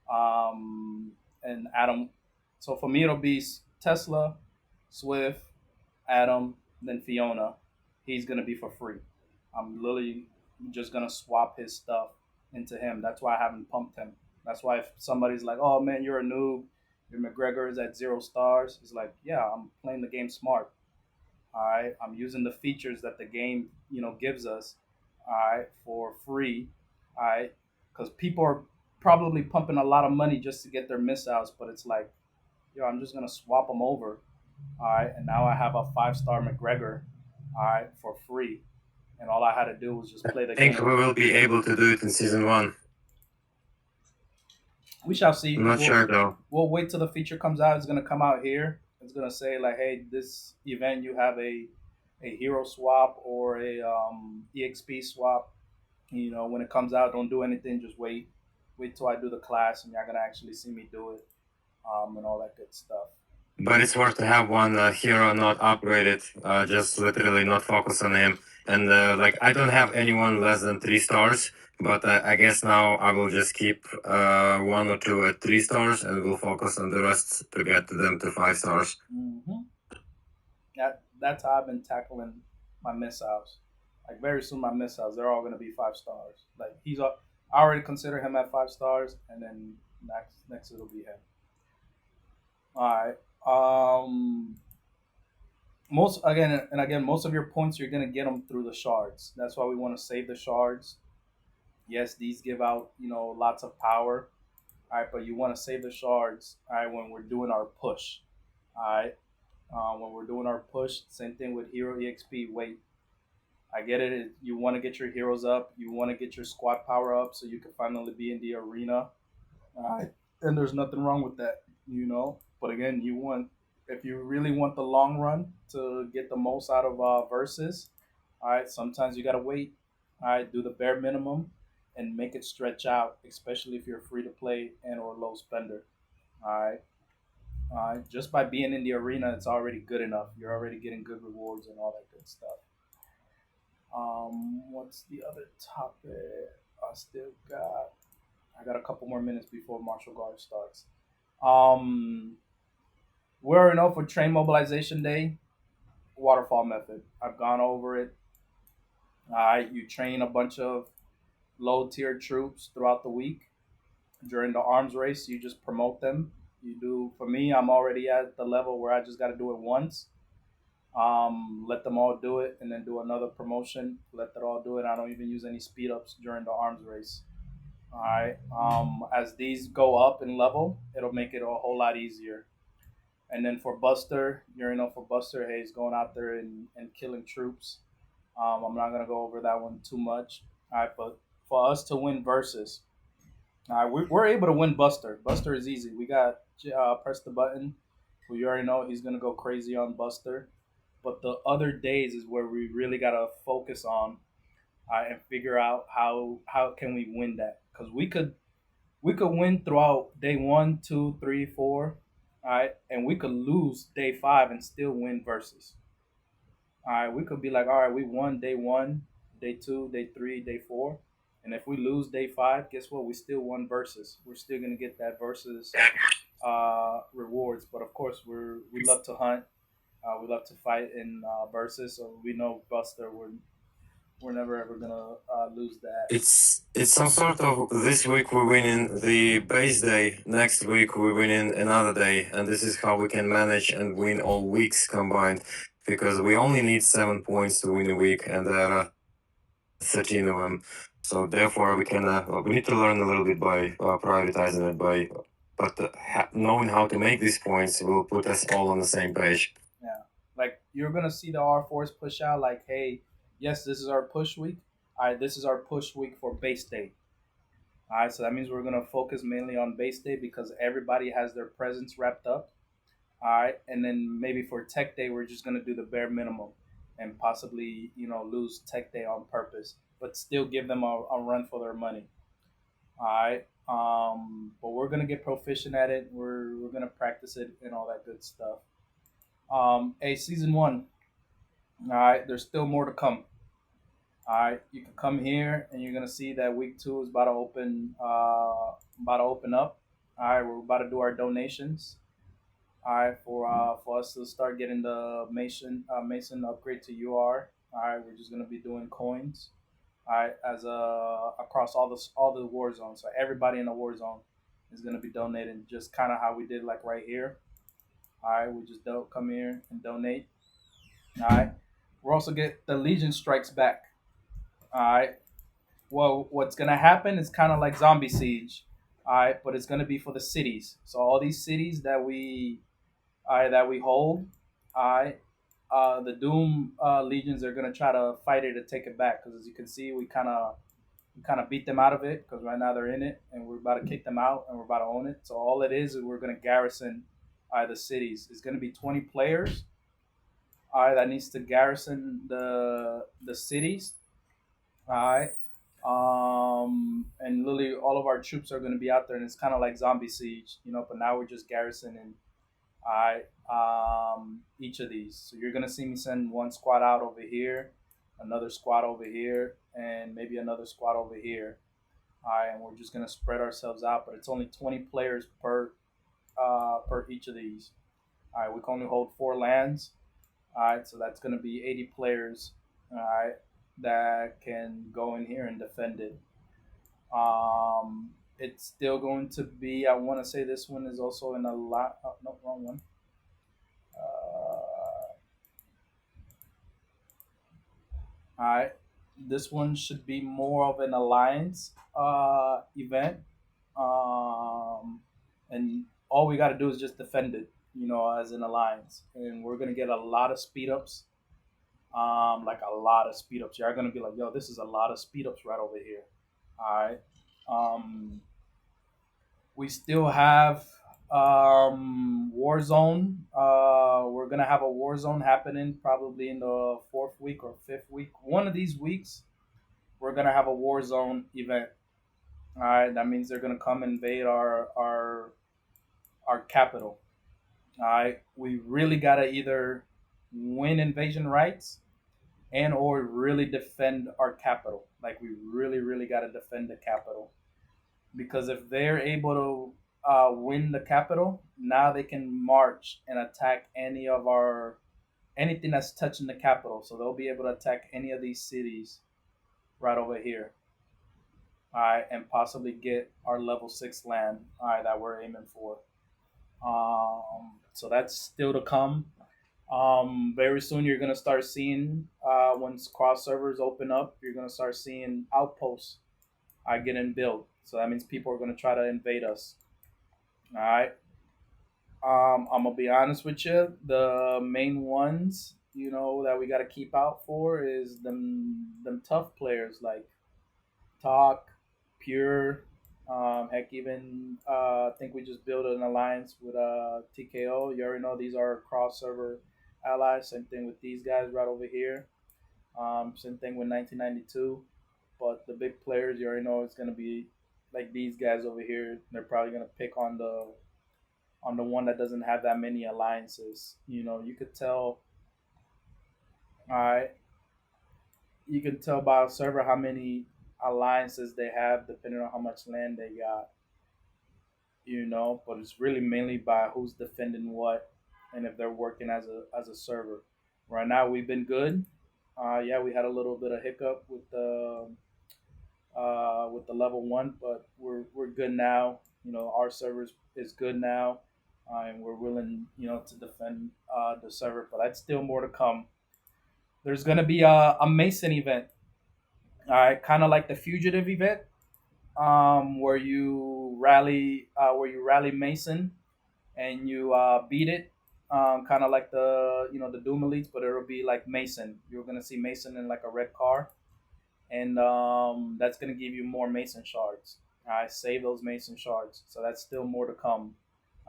and Adam. So for me, it'll be Tesla, Swift, Adam, then Fiona. He's gonna be for free. I'm literally just gonna swap his stuff into him. That's why I haven't pumped him. That's why if somebody's like, "Oh man, you're a noob. Your McGregor is at 0 stars." It's like, yeah, I'm playing the game smart. All right, I'm using the features that the game gives us. All right, for free. All right, because people are probably pumping a lot of money just to get their missiles, but it's like, yo, I'm just gonna swap them over. All right, and now I have a 5 star McGregor. All right, for free, and all I had to do was just play the I think game. we will be able to do it in season one. We shall see. I'm not sure though. We'll wait till the feature comes out. It's gonna come out here. It's gonna say like, hey, this event you have a hero swap or a exp swap. When it comes out, don't do anything. Just wait. Wait till I do the class, and you're gonna actually see me do it, and all that good stuff. But it's worth to have one hero not upgraded, just literally not focus on him. And like I don't have anyone less than 3 stars, but I guess now I will just keep one or two at 3 stars, and we'll focus on the rest to get them to 5 stars. Mm-hmm. That's how I've been tackling my missiles. Like very soon, my missiles they're all gonna be 5 stars. Like I already consider him at 5 stars, and then next it'll be him. All right. Most again and again, most of your points you're gonna get them through the shards. That's why we want to save the shards. Yes, these give out lots of power. All right, but you want to save the shards. All right, when we're doing our push. All right, when we're doing our push, same thing with hero exp. Wait, I get it. You want to get your heroes up. You want to get your squad power up so you can finally be in the arena. All right, and there's nothing wrong with that. But again, if you really want the long run to get the most out of verses. All right, sometimes you gotta wait. All right, do the bare minimum and make it stretch out, especially if you're free to play and or low spender. All right. Just by being in the arena, it's already good enough. You're already getting good rewards and all that good stuff. What's the other topic? I got a couple more minutes before martial guard starts. Um, we already know for train mobilization day, waterfall method. I've gone over it. All right, you train a bunch of low tier troops throughout the week. During the arms race, you just promote them. You do. For me, I'm already at the level where I just got to do it once. Let them all do it, and then do another promotion. Let them all do it. I don't even use any speed ups during the arms race. All right. As these go up in level, it'll make it a whole lot easier. And then for Buster, for Buster, hey, he's going out there and killing troops. I'm not gonna go over that one too much. All right, but for us to win versus, all right, we're able to win Buster. Buster is easy. We got press the button. We already know he's gonna go crazy on Buster. But the other days is where we really gotta focus on and figure out how can we win that, because we could win throughout day 1, 2, 3, 4, all right, and we could lose day 5 and still win versus. All right, we could be like, all right, we won day 1, day 2, day 3, day 4, and if we lose day 5, guess what? We still won versus. We're still gonna get that versus rewards. But of course, we love to hunt. We love to fight in versus, so we know Buster. We're never ever gonna lose that. It's some sort of this week we win in the base day, next week we win in another day, and this is how we can manage and win all weeks combined, because we only need 7 points to win a week, and there are 13 of them. So therefore, we need to learn a little bit by prioritizing it but knowing how to make these points will put us all on the same page. Yeah, like you're gonna see the R4s push out. Like, hey, yes, this is our push week. All right, this is our push week for base day. All right, so that means we're gonna focus mainly on base day because everybody has their presence wrapped up. All right, and then maybe for tech day, we're just gonna do the bare minimum, and possibly lose tech day on purpose, but still give them a run for their money. All right. But we're gonna get proficient at it. We're gonna practice it and all that good stuff. Hey, season one. All right, there's still more to come. All right, you can come here and you're gonna see that week two is about to open. About to open up. All right, we're about to do our donations. All right, for us to start getting the Mason upgrade to UR. All right, we're just gonna be doing coins. All right, as across all the war zones. So everybody in the war zone is gonna be donating, just kind of how we did like right here. All right, we just don't come here and donate. All right, we're also get the Legion strikes back. All right, well, what's gonna happen is kind of like Zombie Siege. All right, but it's gonna be for the cities. So all these cities that we hold, all right, the Doom legions are gonna try to fight it to take it back because as you can see, we kind of beat them out of it because right now they're in it and we're about to kick them out and we're about to own it. So all it is we're gonna garrison the cities. It's gonna be 20 players. All right, that needs to garrison the cities. All right. And literally all of our troops are going to be out there, and it's kind of like zombie siege, But now we're just garrisoning, each of these. So you're going to see me send one squad out over here, another squad over here, and maybe another squad over here. All right, and we're just going to spread ourselves out, but it's only 20 players per each of these. All right, we can only hold 4 lands. All right, so that's going to be 80 players. All right, that can go in here and defend it. It's still going to be. I want to say this one is also in a lot. Oh, no, wrong one. All right, this one should be more of an alliance event, and all we got to do is just defend it, as an alliance, and we're gonna get a lot of speed ups. Like a lot of speed ups. You're gonna be like, yo, this is a lot of speed ups right over here. All right. Um, we still have Warzone. We're gonna have a Warzone happening probably in the fourth week or fifth week. One of these weeks, we're gonna have a Warzone event. All right, that means they're gonna come invade our capital. All right, we really gotta either win invasion rights and or really defend our capital. Like we really got to defend the capital because if they're able to win the capital, now they can march and attack anything that's touching the capital. So they'll be able to attack any of these cities right over here. All right, and possibly get our level 6 land. All right, that we're aiming for. So that's still to come. Very soon you're gonna start seeing once cross servers open up, you're gonna start seeing outposts getting built. So that means people are gonna try to invade us. All right. I'm gonna be honest with you. The main ones, that we gotta keep out for is them tough players like Talk, Pure. Heck, even I think we just built an alliance with TKO. You already know these are cross server allies. Same thing with these guys right over here. Same thing with 1992. But the big players, you already know it's gonna be like these guys over here. They're probably gonna pick on the one that doesn't have that many alliances. You could tell. All right, you can tell by a server how many alliances they have depending on how much land they got. But it's really mainly by who's defending what and if they're working as a server. Right now we've been good. Yeah, we had a little bit of hiccup with the level one, but we're good now. Our server is good now, and we're willing, to defend the server. But that's still more to come. There's gonna be a Mason event, all right, kind of like the fugitive event, where you rally Mason and you beat it, kind of like the Doom Elites, but it'll be like Mason. You're gonna see Mason in like a red car, and that's gonna give you more Mason shards. I save those Mason shards, so that's still more to come.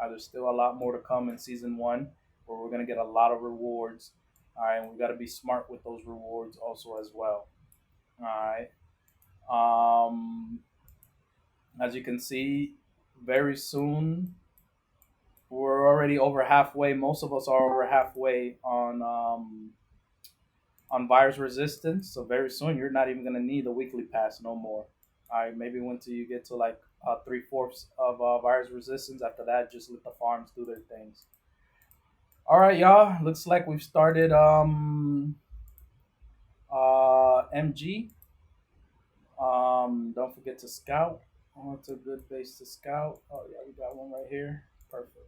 There's still a lot more to come in season one, where we're gonna get a lot of rewards. All right, and we got to be smart with those rewards also as well. All right. Um, As you can see, very soon we're already over halfway. Most of us are over halfway on virus resistance. So very soon you're not even gonna need the weekly pass no more. All right, maybe until you get to like 3/4 of virus resistance. After that, just let the farms do their things. All right, y'all. Looks like we've started MG. Don't forget to scout. Oh, it's a good base to scout. Oh yeah, we got one right here. Perfect.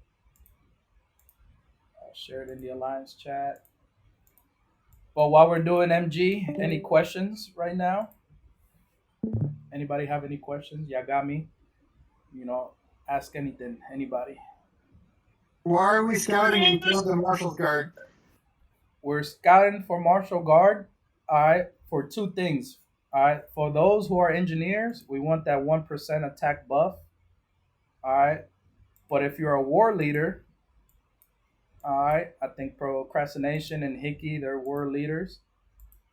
Share it in the alliance chat. But while we're doing MG, any questions right now? Anybody have any questions? Yeah, got me. You know, ask anything. Anybody. Why are we scouting until the Marshal's Guard? We're scouting for Martial Guard. All right, for two things. All right, for those who are engineers, we want that 1% attack buff. All right, but if you're a war leader, all right, I think Procrastination and Hickey, they're war leaders.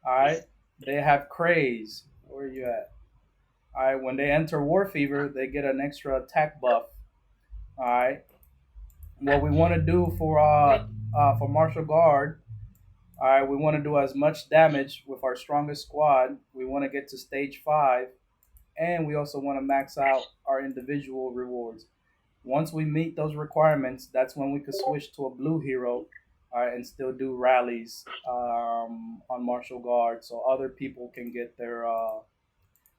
All right, they have craze. Where are you at? All right, when they enter War Fever, they get an extra attack buff. All right, what we want to do for Martial Guard. All right, we want to do as much damage with our strongest squad. We want to get to stage 5, and we also want to max out our individual rewards. Once we meet those requirements, that's when we could switch to a blue hero, and still do rallies on Martial Guard, so other people can get their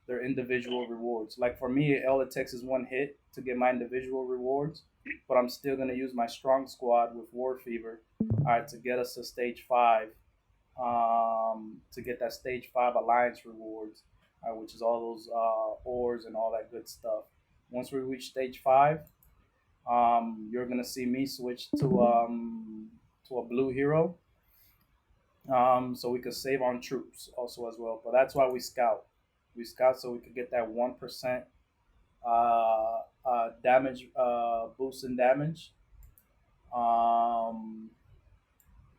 individual rewards. Like for me, all it takes is one hit to get my individual rewards, but I'm still gonna use my strong squad with War Fever, all right, to get us to stage 5, to get that stage 5 alliance rewards, which is all those ores and all that good stuff. Once we reach stage 5, you're gonna see me switch to a blue hero, so we could save on troops also as well. But that's why we scout. We scout so we could get that 1% damage boost in damage. Um,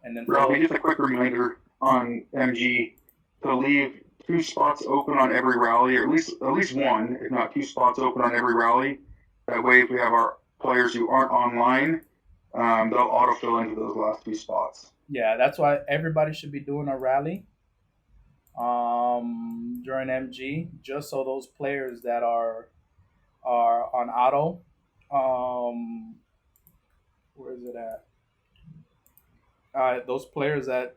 and then Ralphie, just a quick reminder on MG to leave 2 spots open on every rally, or at least one, if not 2 spots open on every rally. That way, if we have our players who aren't online, they'll autofill into those last 2 spots. Yeah, that's why everybody should be doing a rally during MG, just so those players that are on auto, um, where is it at? Those players that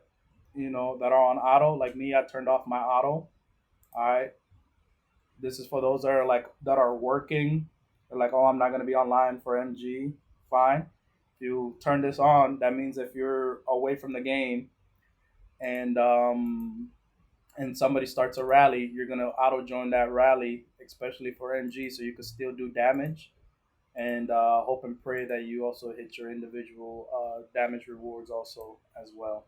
that are on auto, like me, I turned off my auto. All right, this is for those that are working. They're like, oh, I'm not gonna be online for MG. Fine. If you turn this on, that means if you're away from the game and somebody starts a rally, you're gonna auto join that rally, especially for MG, so you can still do damage and hope and pray that you also hit your individual damage rewards also as well.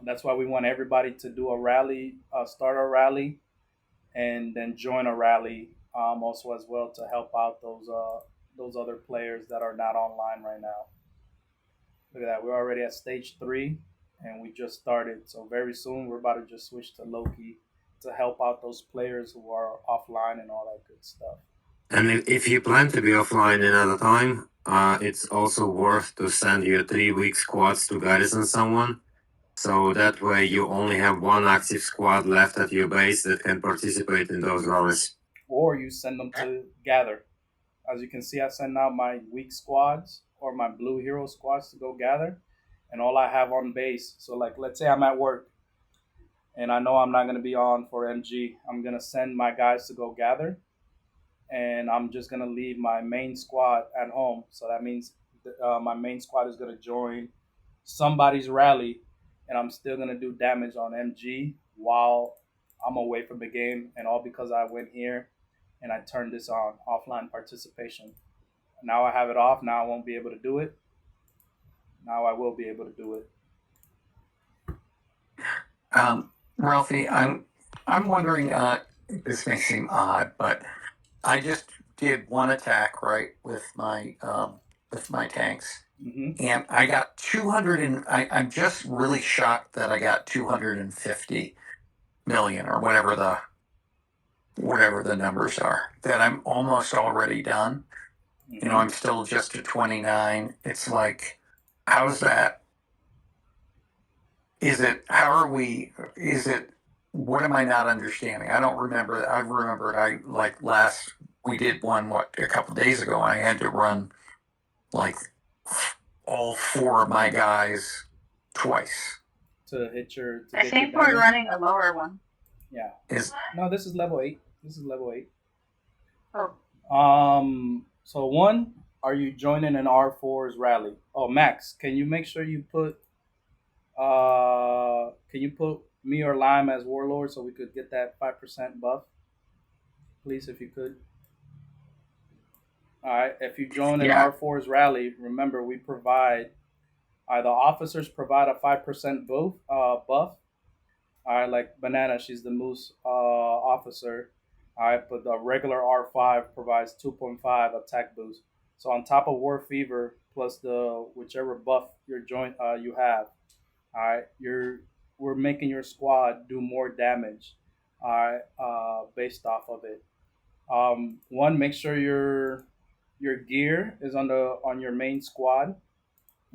That's why we want everybody to do a rally, start a rally, and then join a rally also as well to help out those other players that are not online right now. Look at that, we're already at stage 3, and we just started. So very soon we're about to just switch to Loki to help out those players who are offline and all that good stuff. And if you plan to be offline another time, it's also worth to send your 3 week squads to garrison someone. So that way you only have one active squad left at your base that can participate in those rallies. Or you send them to gather. As you can see, I send out my weak squads or my blue hero squads to go gather, and all I have on base. So like, let's say I'm at work and I know I'm not gonna be on for MG. I'm gonna send my guys to go gather, and I'm just gonna leave my main squad at home. So that means my main squad is gonna join somebody's rally, and I'm still gonna do damage on MG while I'm away from the game, and all because I went here and I turned this on, offline participation. Now I have it off. Now I won't be able to do it. Now I will be able to do it. Ralphie, I'm wondering. This may seem odd, but I just did one attack right with my tanks, and I got 200. And I'm just really shocked that I got 250 million or whatever whatever the numbers are, that I'm almost already done. You know, I'm still just at 29. It's like, how's that? What am I not understanding? I don't remember. I remembered we did one, a couple days ago, and I had to run like all four of my guys twice. To hit your. To I get think your we're damage. running a lower one. Yeah. Is No, this is level 8. This is level 8. Oh. So one, are you joining an R4's rally? Oh, Max, can you make sure you put can you put me or Lime as warlord so we could get that 5% buff? Please, if you could. All right. If you join an R4's rally, remember we provide the officers provide a 5% buff. Buff. All right, like Banana, she's the moose officer. All right, but the regular R5 provides 2.5 attack boost. So on top of War Fever plus the whichever buff you have, all right, we're making your squad do more damage. All right, based off of it. One, make sure your gear is on your main squad.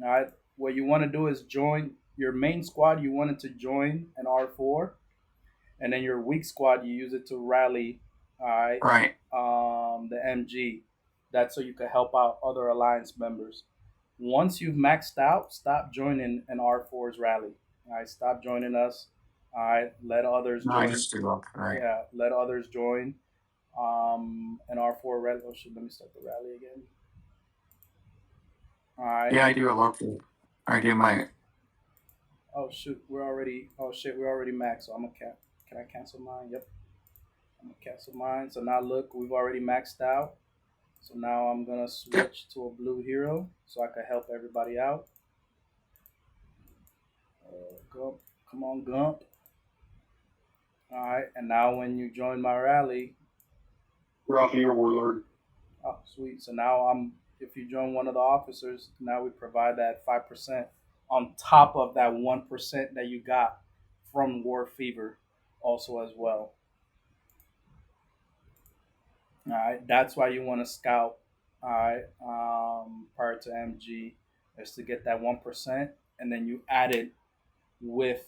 All right, what you want to do is join your main squad. You want it to join an R4, and then your weak squad you use it to rally. All right, right. The MG. That's so you can help out other alliance members. Once you've maxed out, stop joining an R4's rally. All right, stop joining us. All right, let others join. Right. Yeah, let others join. An R4 rally. Oh shit! Let me start the rally again. All right. Yeah, I do a local. I do my. Oh shoot! We're already. Oh shit! We're already maxed. So I'm gonna Can I cancel mine? Yep. I'm gonna cancel mine. So now look, we've already maxed out. So now I'm gonna switch to a blue hero so I can help everybody out. Gump, come on, Gump. All right, and now when you join my rally, Ralphie, your warlord. oh sweet. So now if you join one of the officers, now we provide that 5% on top of that 1% that you got from War Fever, also as well. All right, that's why you want to scout. All right, prior to MG, is to get that 1%, and then you add it with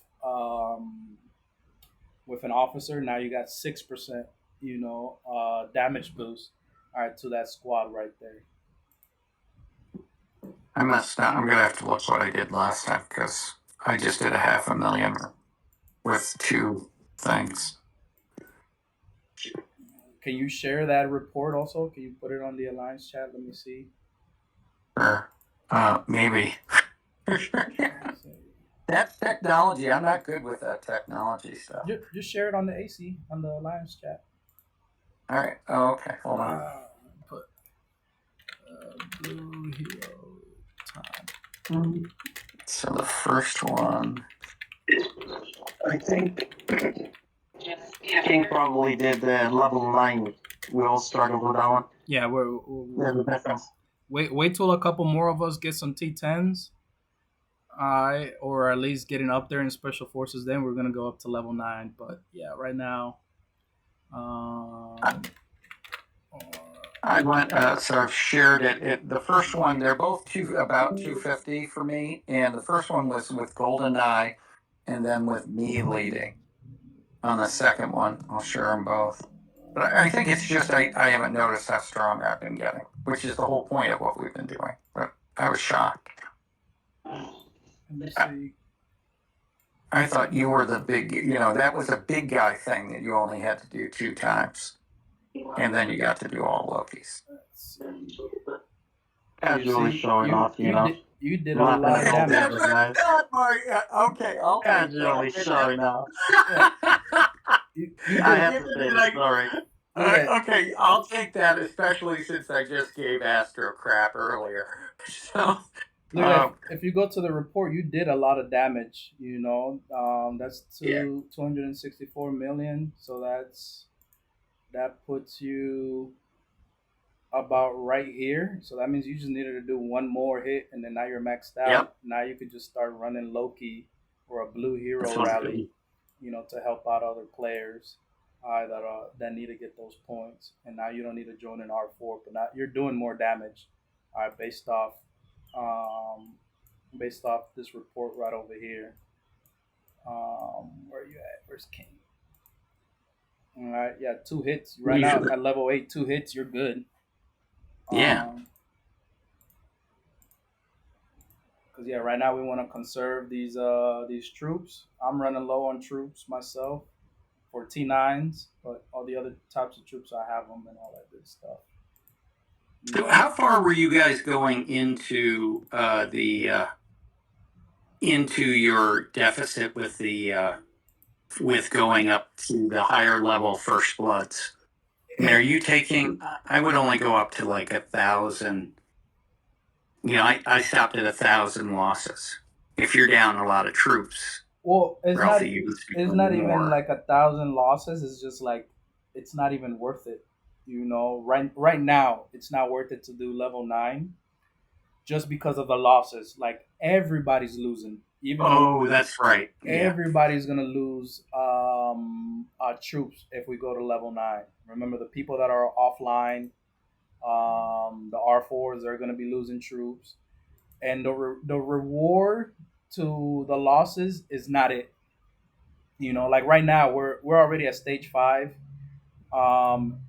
with an officer. Now you got 6%. Damage boost. All right, to that squad right there. I messed up. I'm gonna have to look what I did last time because I just did a 500,000 with two things. Can you share that report also? Can you put it on the Alliance chat? Let me see. Sure. Maybe. That technology, I'm not good with that technology stuff. Just share it on the AC, on the Alliance chat. All right. Oh, okay. Hold on. Put blue hero time. So the first one, I think King probably did the level 9. We all started with that one. Yeah, There's a difference. wait till a couple more of us get some T10s. Alright, or at least getting up there in special forces. Then we're gonna go up to level 9. But yeah, right now, I went. So I've shared it. The first one, they're both about 250 for me, and the first one was with Golden Eye, and then with me leading. On the second one, I'll share them both. But I think it's just I haven't noticed how strong I've been getting, which is the whole point of what we've been doing. But I was shocked. I thought you were the big, that was a big guy thing that you only had to do 2 times. And then you got to do all Loki's. Casually showing off, You did a lot of damage. Okay, I'll casually showing off. You I have to say that, sorry. Okay, I'll take that, especially since I just gave Astro crap earlier. So, if you go to the report, you did a lot of damage. That's 264 million. So that puts you about right here. So that means you just needed to do one more hit, and then now you're maxed out. Yep. Now you could just start running Loki or a blue hero rally, to help out other players. that need to get those points, and now you don't need to join an R4, but now you're doing more damage. Um, based off this report right over here. Where are you at? Where's King? All right, yeah, 2 hits right now Usually. at level 8. 2 hits, you're good. Yeah. Because yeah, right now we want to conserve these troops. I'm running low on troops myself for T9s, but all the other types of troops I have them and all that good stuff. So how far were you guys going into the into your deficit with the with going up to the higher level first bloods? I mean, are you taking? I would only go up to like 1,000. You know, I stopped at 1,000 losses. If you're down a lot of troops, Well, Ralphie, you would it's do not even more. like 1,000 losses. It's just like it's not even worth it. Right now, it's not worth it to do level 9 just because of the losses. Like everybody's losing, even though Oh, that's right. Yeah. everybody's gonna lose troops if we go to level 9. Remember, the people that are offline, the R4s, are gonna be losing troops, and the reward to the losses is not it. Like right now, we're already at stage 5. Um,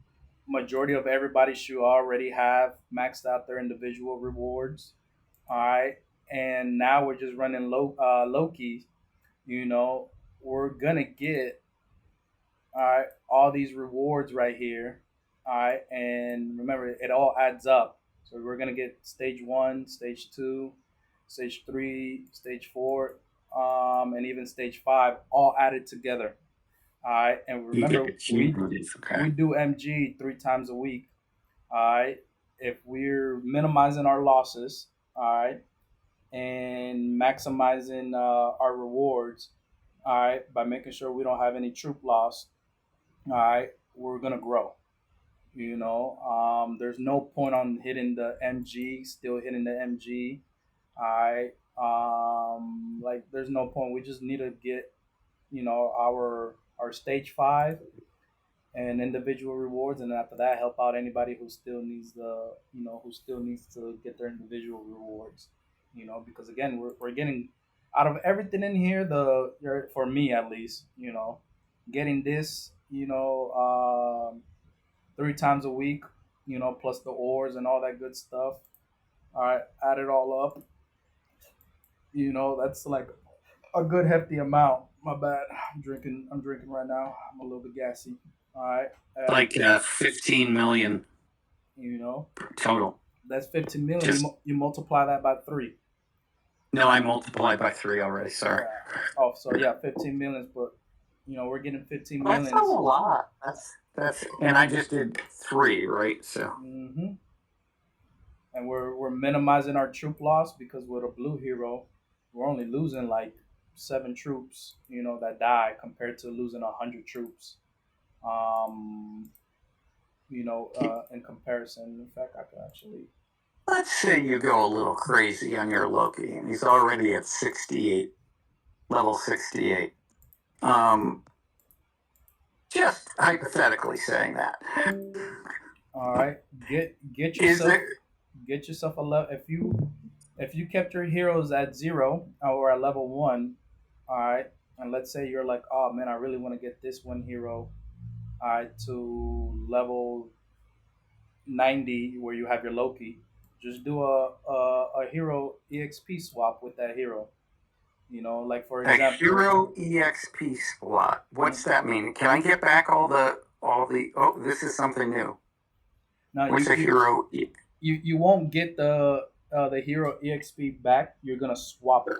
Majority of everybody should already have maxed out their individual rewards. All right, and now we're just running Loki. You know, we're gonna get all these rewards right here. All right, and remember, it all adds up. So we're gonna get stage 1, stage 2, stage 3, stage 4, and even stage 5, all added together. All right, and You get remember, achievements. Okay. we do MG 3 times a week. All right, if we're minimizing our losses, all right, and maximizing our rewards, all right, by making sure we don't have any troop loss, all right, we're gonna grow. There's no point on hitting the MG, still hitting the MG. All right, like there's no point. We just need to get our stage 5 and individual rewards, and after that, help out anybody who still needs who still needs to get their individual rewards. Because again, we're getting out of everything in here. For me at least, getting this, 3 times a week, plus the ores and all that good stuff. All right, add it all up. That's like a good hefty amount. My bad. I'm drinking. I'm drinking right now. I'm a little bit gassy. All right. Like 15 million You know, total. that's 15 million. You multiply that by 3. No, I multiplied by 3 already. Sorry. Yeah. Oh, so yeah, 15 millions. But we're getting 15 That's millions. not a lot. That's and I just did 3, right? So. Mm-hmm. And we're minimizing our troop loss because with a blue hero, we're only losing like 7 troops. That die compared to losing 100 troops. Um, in comparison. In fact, I could actually. Let's say you go a little crazy on your Loki, and he's already at 68, level 68. Just hypothetically saying that. All right, get yourself a level. If you kept your heroes at 0 or at level 1, all right, and let's say you're like, oh man, I really want to get this one hero, all right, to level 90 where you have your Loki. Just do a hero EXP swap with that hero. Like for example, a hero EXP slot. What's that mean? Can I get back all the? Oh, this is something new. Now What's a hero? You won't get the hero EXP back. You're gonna swap it.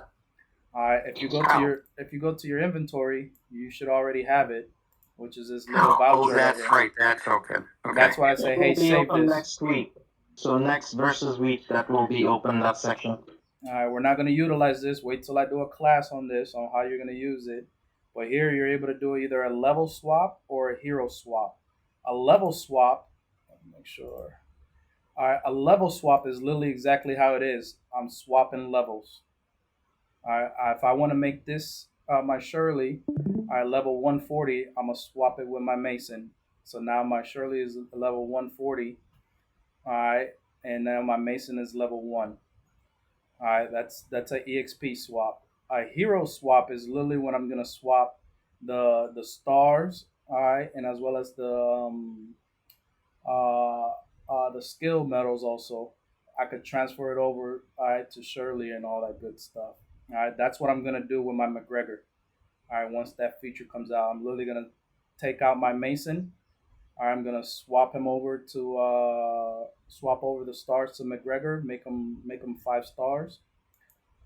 All right. If you go to your inventory, you should already have it, which is this little voucher. Oh, that's right. That's okay. That's why I say, hey, save this. Next week. So next versus week, that will be open, that section. All right, we're not going to utilize this. Wait till I do a class on this, on how you're going to use it. But here you're able to do either a level swap or a hero swap. A level swap, let me make sure. All right, a level swap is literally exactly how it is. I'm swapping levels. All right, if I want to make this my Shirley, all right, level 140. I'm gonna swap it with my Mason. So now my Shirley is level 140. All right, and now my Mason is level one. All right, that's a EXP swap. A hero swap is literally when I'm gonna swap the stars. All right, and as well as uh, the skill medals also. I could transfer it over, all right, to Shirley and all that good stuff. All right, that's what I'm gonna do with my McGregor. All right, once that feature comes out, I'm literally gonna take out my Mason. All right, I'm gonna swap him over to swap over the stars to McGregor, make him 5 stars.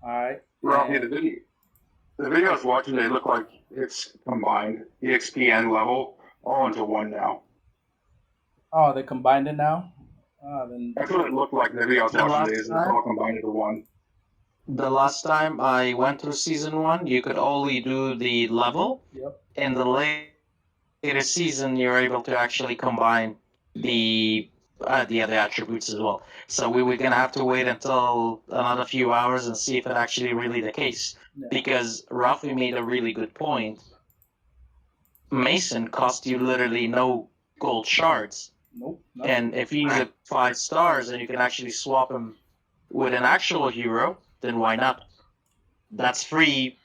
All right, Ralphie, and the video I was watching, they look like it's combined EXP and level all into one now. oh, they combined it now. Then That's what it looked like in the video I was The watching. last It's time, all combined into one. the last time I went through season one, you could only do the level. yep. In the latest season, you're able to actually combine the other attributes as well. So we were gonna have to wait until another few hours and see if it actually really the case. Yeah. Because Rafi made a really good point. Mason cost you literally no gold shards. Nope. And if he's at 5 stars and you can actually swap him with an actual hero, then why not? That's free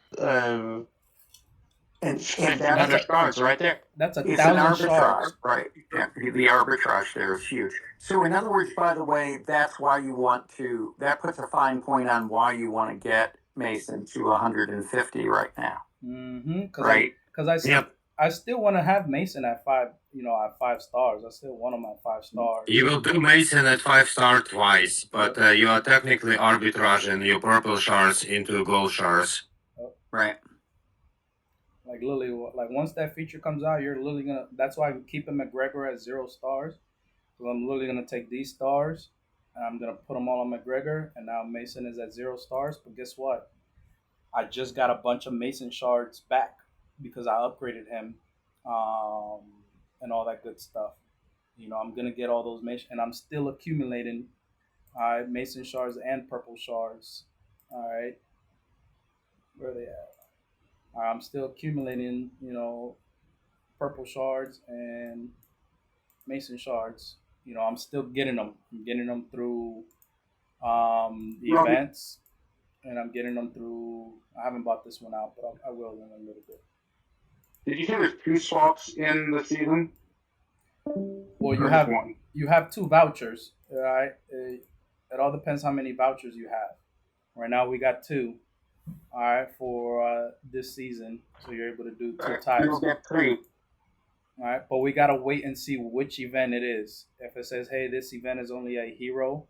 And 1,500 stars right there. That's a it's an thousand arbitrage, shards. right? Yeah, the arbitrage there is huge. So, in other words, by the way, that's why you want to. That puts a fine point on why you want to get Mason to 150 right now. Mm-hmm. Right? Because Yep. I still want to have Mason at 5. At 5 stars. I still want him at 5 stars. You will do Mason at 5 star twice, but you are technically arbitraging your purple shards into gold shards. Right. Like literally, like once that feature comes out, you're literally gonna. That's why I'm keeping McGregor at 0 stars. So I'm literally gonna take these stars and I'm gonna put them all on McGregor, and now Mason is at 0 stars. But guess what? I just got a bunch of Mason shards back because I upgraded him, um, and all that good stuff. I'm gonna get all those Mason, and I'm still accumulating. All right, Mason shards and purple shards. All right, where are they at? I'm still accumulating, purple shards and Mason shards. I'm still getting them. I'm getting them through the Ralphie, events, and I'm getting them through. I haven't bought this one out, but I will in a little bit. did you say there's 2 swaps in the season? Well, Or just one? you have 2 vouchers, all right? It all depends how many vouchers you have. Right now, we got 2, all right, for this season, so you're able to do 2 types. You'll get 3. All right, but we gotta wait and see which event it is. If it says, "Hey, this event is only a hero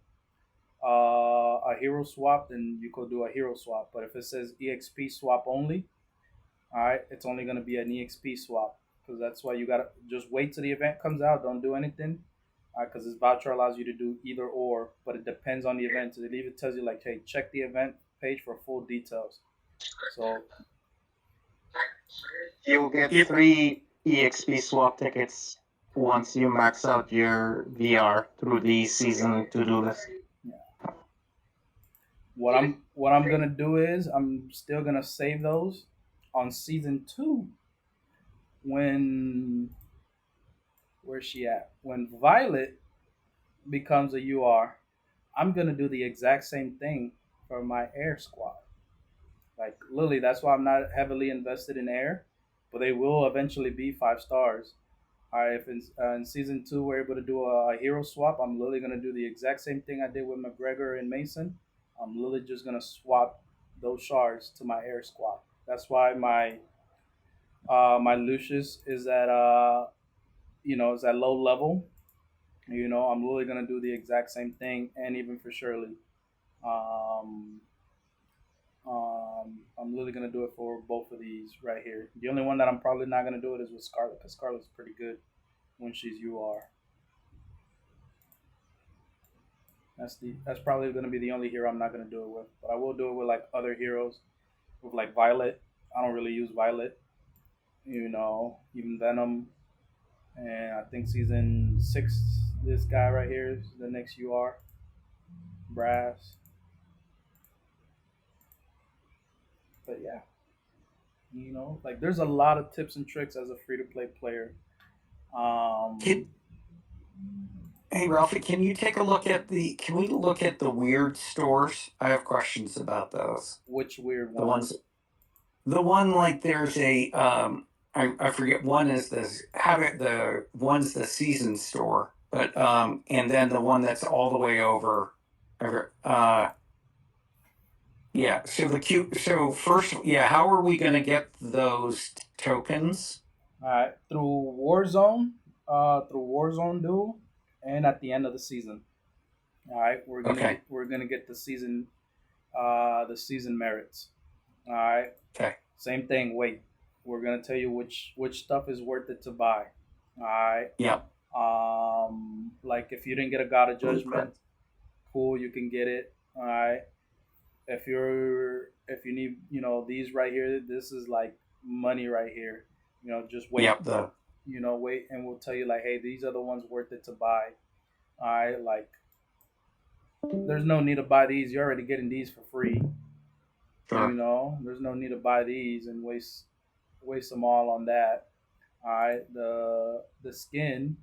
swap," then you could do a hero swap. But if it says EXP swap only, all right, it's only gonna be an EXP swap, because that's why you gotta just wait till the event comes out. Don't do anything, because this voucher allows you to do either or, but it depends on the event. It even tells you like, "Hey, check the event page for full details." So You'll get 3 EXP swap tickets once you max out your VR through the season to-do list. what I'm gonna do is I'm still gonna save those on season 2 when where's she at? When Violet becomes a UR, I'm gonna do the exact same thing for my air squad. Like Lily, that's why I'm not heavily invested in air, but they will eventually be 5 stars. All right, if in season 2 we're able to do a hero swap, I'm literally gonna do the exact same thing I did with McGregor and Mason. I'm literally just gonna swap those shards to my air squad. That's why my Lucius is at is at low level. I'm literally gonna do the exact same thing, and even for Shirley. Um, I'm literally gonna do it for both of these right here. The only one that I'm probably not gonna do it is with Scarlet, because Scarlet's pretty good when she's UR. That's probably gonna be the only hero I'm not gonna do it with. But I will do it with like other heroes, with like Violet. I don't really use Violet. Even Venom, and I think season 6, this guy right here is the next UR, Brass. But yeah, You know, like there's a lot of tips and tricks as a free to play player. Can, hey Ralphie, can you take a look at the? Can we look at the weird stores? I have questions about those. Which weird The ones? ones, the one like there's a I forget. One is the one's the season store, but and then the one that's all the way over. Yeah. So the cute. So first, yeah. How are we going to get those tokens? All right, through Warzone Duel, and at the end of the season. All right, Okay. we're gonna get the season merits. All right, Okay. same thing. Wait, we're gonna tell you which stuff is worth it to buy. All right. Yeah. Like if you didn't get a God of Judgment, cool, you can get it. All right. If you need, these right here, this is like money right here. Just wait. Yep. Wait, and we'll tell you like, hey, these are the ones worth it to buy. All right, like there's no need to buy these. You're already getting these for free. Sure. There's no need to buy these and waste them all on that. All right, the skin,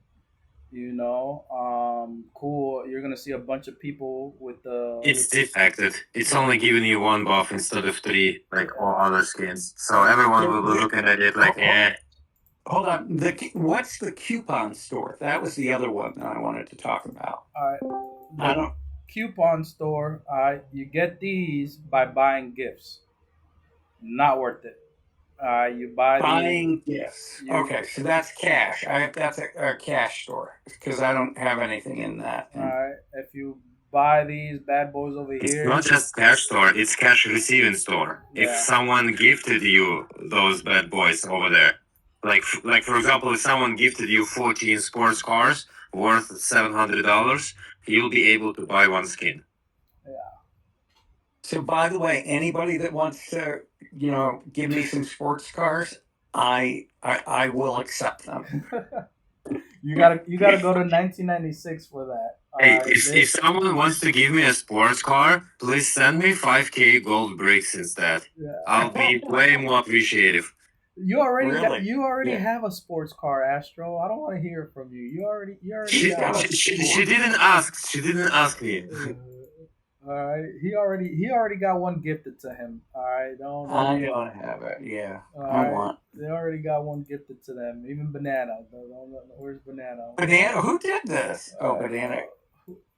cool. You're gonna see a bunch of people with the. It's defected. It's only giving you one buff instead of three, like all other skins. So everyone will be looking at it like, eh. Hold on. What's the coupon store? That was the other one that I wanted to talk about. All right, I don't. coupon store. All right, you get these by buying gifts. Not worth it. You buy Buying gifts. Okay, so that's cash. That's a cash store because I don't have anything in that. All right, if you buy these bad boys over It's here, not just cash store, it's cash receiving store. If Yeah. someone gifted you those bad boys over there, like for example, if someone gifted you 14 sports cars worth $700, you'll be able to buy one skin. So, by the way, anybody that wants to, give me some sports cars, I will accept them. you gotta go to 1996 for that. Hey, if someone wants to give me a sports car, please send me 5K gold bricks instead. Yeah. I'll be way more appreciative. You already Really? you already Yeah. have a sports car, Astro. I don't want to hear from you. You already She got she didn't ask. She didn't ask me. all right. He already got one gifted to him. All right. I don't have it. Yeah. I want They already got one gifted to them. Even Banana. Where's Banana? banana. Who did this? Oh, banana.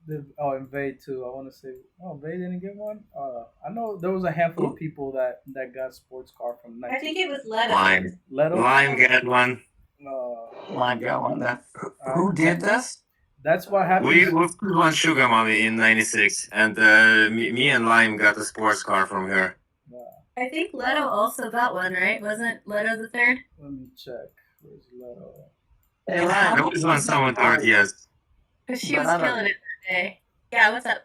And Vade too. I want to say, Vade didn't get one. I know there was a handful of people that got sports car from. I think it was Leto. Lime got one. Lime got one. Who did this? That's what happened. We put one Sugar Mommy in '96, and me and Lime got a sports car from her. I think Leto also got one, right? Wasn't Leto the third? Let me check. Where's Leto? Hey, Ryan. There was one someone third, yes. Because she was killing it that day. Yeah, what's up?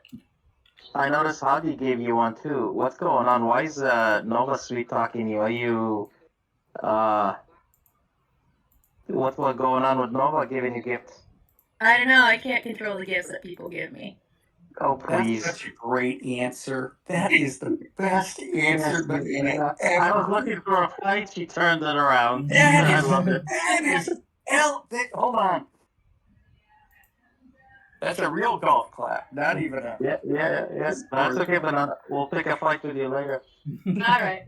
I noticed Hadi gave you one too. What's going on? Why is Nova sweet talking you? Are you what's going on with Nova giving you gifts? I don't know. I can't control the gifts that people give me. Oh please! That's such a great answer. That is the best answer. I was looking for a fight. She turned it around. I love it. Hold on. That's a real golf clap. Not even a. Yes. That's okay, but we'll pick a fight with you later. All right.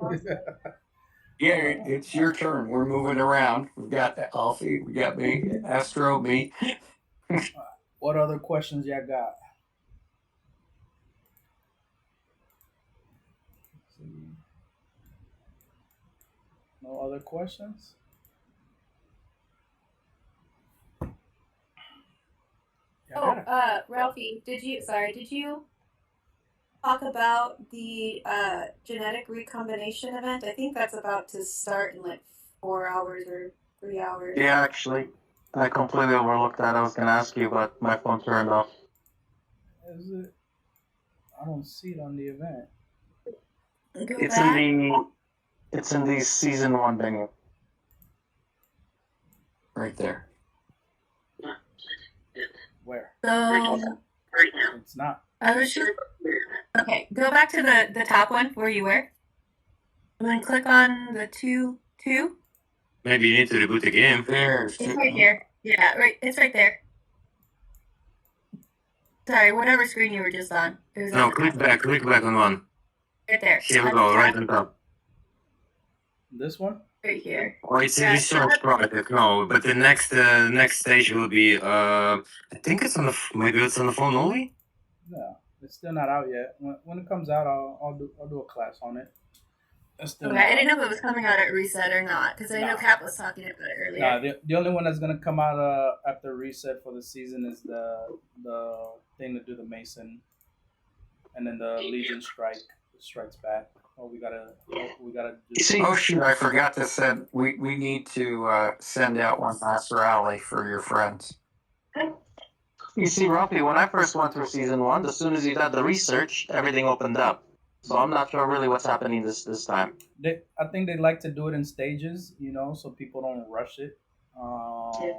Yeah, it's your turn. We're moving around. We've got Alfie, we got me, Astro, me. What other questions y'all got? No other questions? Ralphie, did you talk about the genetic recombination event? I think that's about to start in like 4 hours or 3 hours. Yeah, actually, I completely overlooked that. I was gonna ask you, but my phone turned off. Is it? I don't see it on the event. It's in the season 1 venue. Right there. Where? So It's not. I was just okay. Go back to the top one where you were. And then click on the two. Maybe you need to reboot the game. There's It's right here. Yeah, right. It's right there. Sorry, whatever screen you were just on. It was No, on click back on one. right there. Here we go, right on top. This one? Right here. Oh, it's a Yeah, research project. No, but the next stage will be. I think it's on the maybe it's on the phone only. No, it's still not out yet. When it comes out, I'll do a class on it. It's still Okay, not I didn't out. know if it was coming out at reset or not because I know Nah. Cap was talking about it earlier. Nah, the only one that's gonna come out after reset for the season is the thing to do the Mason, and then the Legion strikes back. Oh, we gotta do. See, Oh shoot! I forgot to send. We need to send out one last rally for your friends. you see, Rumpy, when I first went through season 1, as soon as you did the research, everything opened up. So I'm not sure really what's happening this time. I think they like to do it in stages, so people don't rush it. So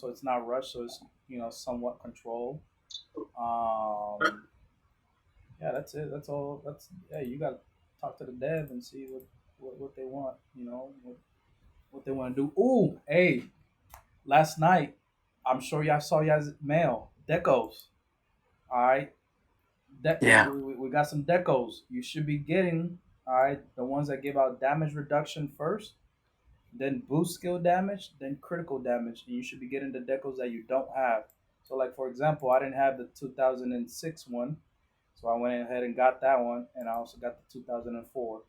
it's not rushed, so it's somewhat controlled. Yeah, that's it. That's all. You got to talk to the dev and see what they want. What they want to do. Ooh, hey, last night, I'm sure y'all saw y'all's mail decos. All right, Yeah. we got some decos. You should be getting the ones that give out damage reduction first, then boost skill damage, then critical damage, and you should be getting the decos that you don't have. So, like for example, I didn't have the 2006 one, so I went ahead and got that one, and I also got the 2004.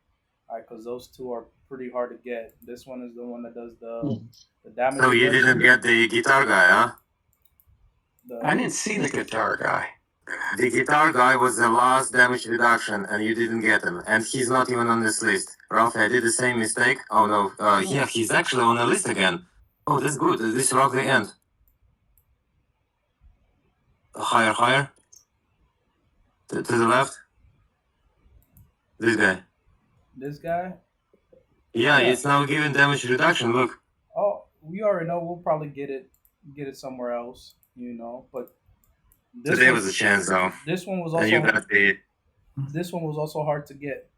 All right, because those two are pretty hard to get. This one is the one that does the damage. So you reduction. didn't get the guitar guy, huh? I didn't see the guitar guy. The guitar guy was the last damage reduction, and you didn't get him, and he's not even on this list. Ralph, I did the same mistake. Oh no, yeah, he's actually on the list again. Oh, that's good. This rock the end. Higher. To the left. This guy. This guy. Yeah, it's now giving damage reduction. Look. Oh, we already know. We'll probably get it somewhere else. But Today was a chance, though. This one was And also you got the. this one was also hard to get.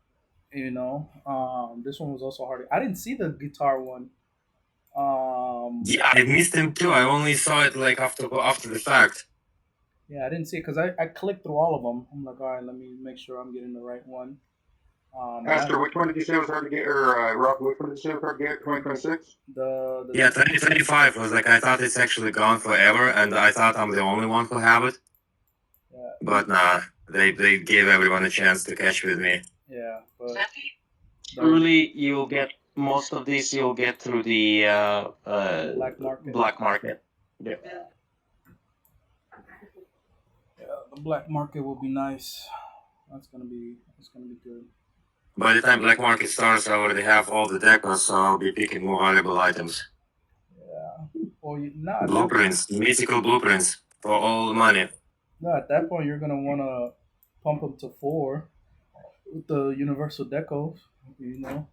This one was also hard. I didn't see the guitar one. Yeah, I missed him too. I only saw it like after the fact. Yeah, I didn't see it because I clicked through all of them. I'm like, all right, let me make sure I'm getting the right one. Esther, which one did you say was hard to get? Or Rob, which one did you say was hard to get? 2026. Yeah, 2025 was like I thought it's actually gone forever, and I thought I'm the only one who have it. Yeah. But nah, they gave everyone a chance to catch with me. Yeah, but Truly, you'll get most of these. You'll get through the black market. Yeah. Yeah, the black market will be nice. That's gonna be good. By the time black market starts, I already have all the decos, so I'll be picking more valuable items. Yeah. Or blueprints, mythical blueprints for all the money. No, at that point you're gonna want to pump them to 4 with the universal decos. You're gonna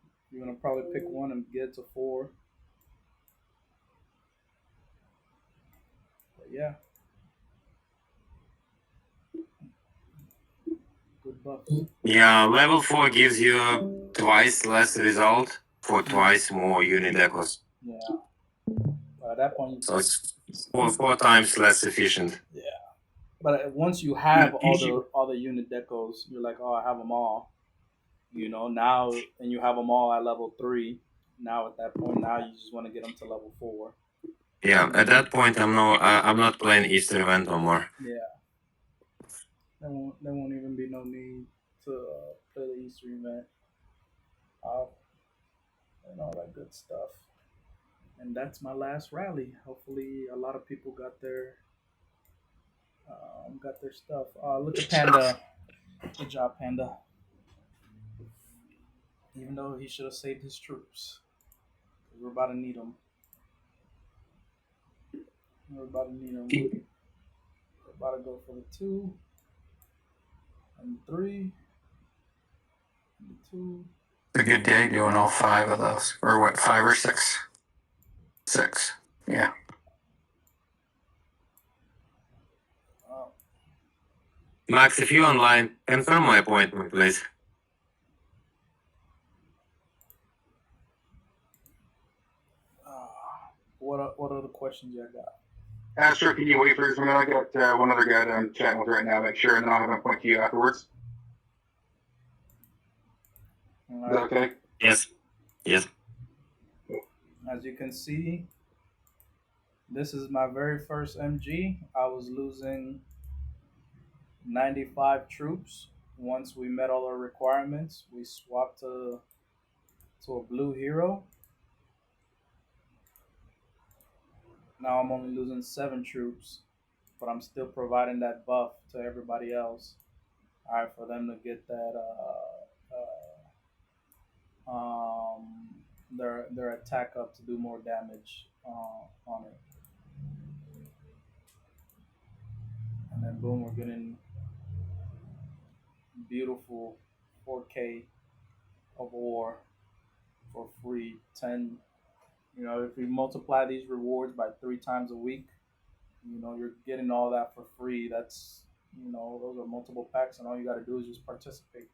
probably pick one and get it to 4. But yeah. Good buffs. Yeah, level 4 gives you twice less result for twice more unit decos. Yeah. But at that point, so it's four times less efficient. Yeah. But once you have all the unit decos, you're like, oh, I have them all. Now, and you have them all at level 3. Now at that point, now you just want to get them to level 4. Yeah, at that point, I'm not playing Easter event no more. Yeah. There won't even be no need to play the Easter event. And all that good stuff. And that's my last rally. Hopefully, a lot of people got their stuff. Look at Panda. Good job, Panda. Even though he should have saved his troops, we're about to need them. We're about to go for the 2 and 3 and the 2. It's a good day doing all 5 of those, or what? 5 or 6? 6. Yeah. Max, if you're online, confirm my appointment, please. what other questions you got? Astro, can you wait for just a minute? I got one other guy that I'm chatting with right now. Make sure, and then I'll have him point to you afterwards. Is that okay? Yes. Yes. As you can see, this is my very first MG. I was losing 95 troops. Once we met all our requirements, we swapped to a blue hero. Now I'm only losing 7 troops, but I'm still providing that buff to everybody else. All right, for them to get that their attack up to do more damage on it. And then boom, we're getting beautiful 4K of war for free. 10, if you multiply these rewards by 3 times a week, you're getting all that for free. That's, those are multiple packs, and all you got to do is just participate.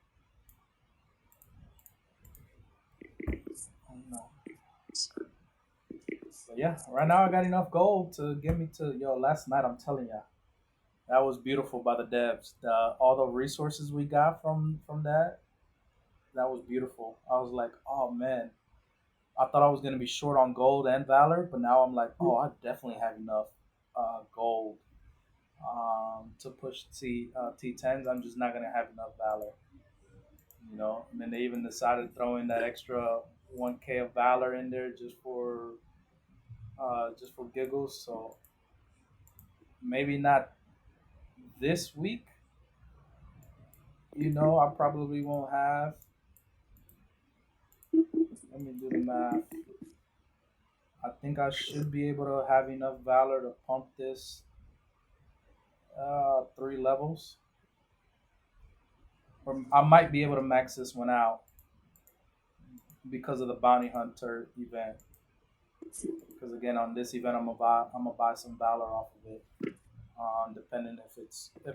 But yeah, right now I got enough gold to get me to last night. I'm telling you, that was beautiful by the devs. All the resources we got from that was beautiful. I was like, oh man, I thought I was gonna be short on gold and valor, but now I'm like, oh, I definitely have enough gold to push T10s. I'm just not gonna have enough valor, And then they even decided to throw in that extra 1K of valor in there just for giggles. So maybe not this week. I probably won't have. Let me do the math. I think I should be able to have enough valor to pump this 3 levels. Or I might be able to max this one out because of the bounty hunter event. Because again, on this event, I'm gonna buy some valor off of it, depending if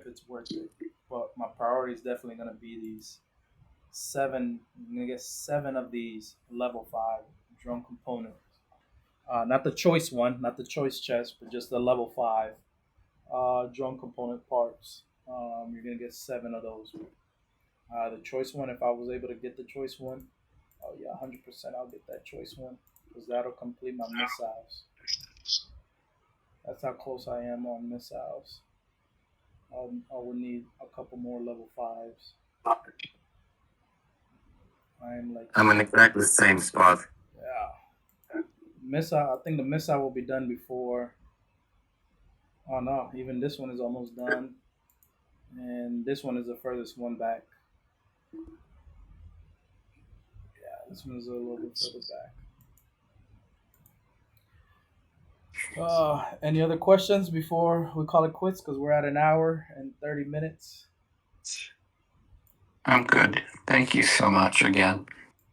it's worth it. But my priority is definitely gonna be these 7. I'm gonna get 7 of these level 5 drone components. Not the choice one, not the choice chest, but just the level 5 drone component parts. You're gonna get 7 of those. The choice one, if I was able to get the choice one, oh yeah, 100% I'll get that choice one because that'll complete my missiles. That's how close I am on missiles. I will need a couple more level 5s. I'm in exactly the same spot. Yeah. Missile. I think the missile will be done before. Oh no, even this one is almost done, and this one is the furthest one back. Yeah, this one is a little bit further back. Any other questions before we call it quits? Because we're at an hour and 30 minutes. I'm good. Thank you so much again.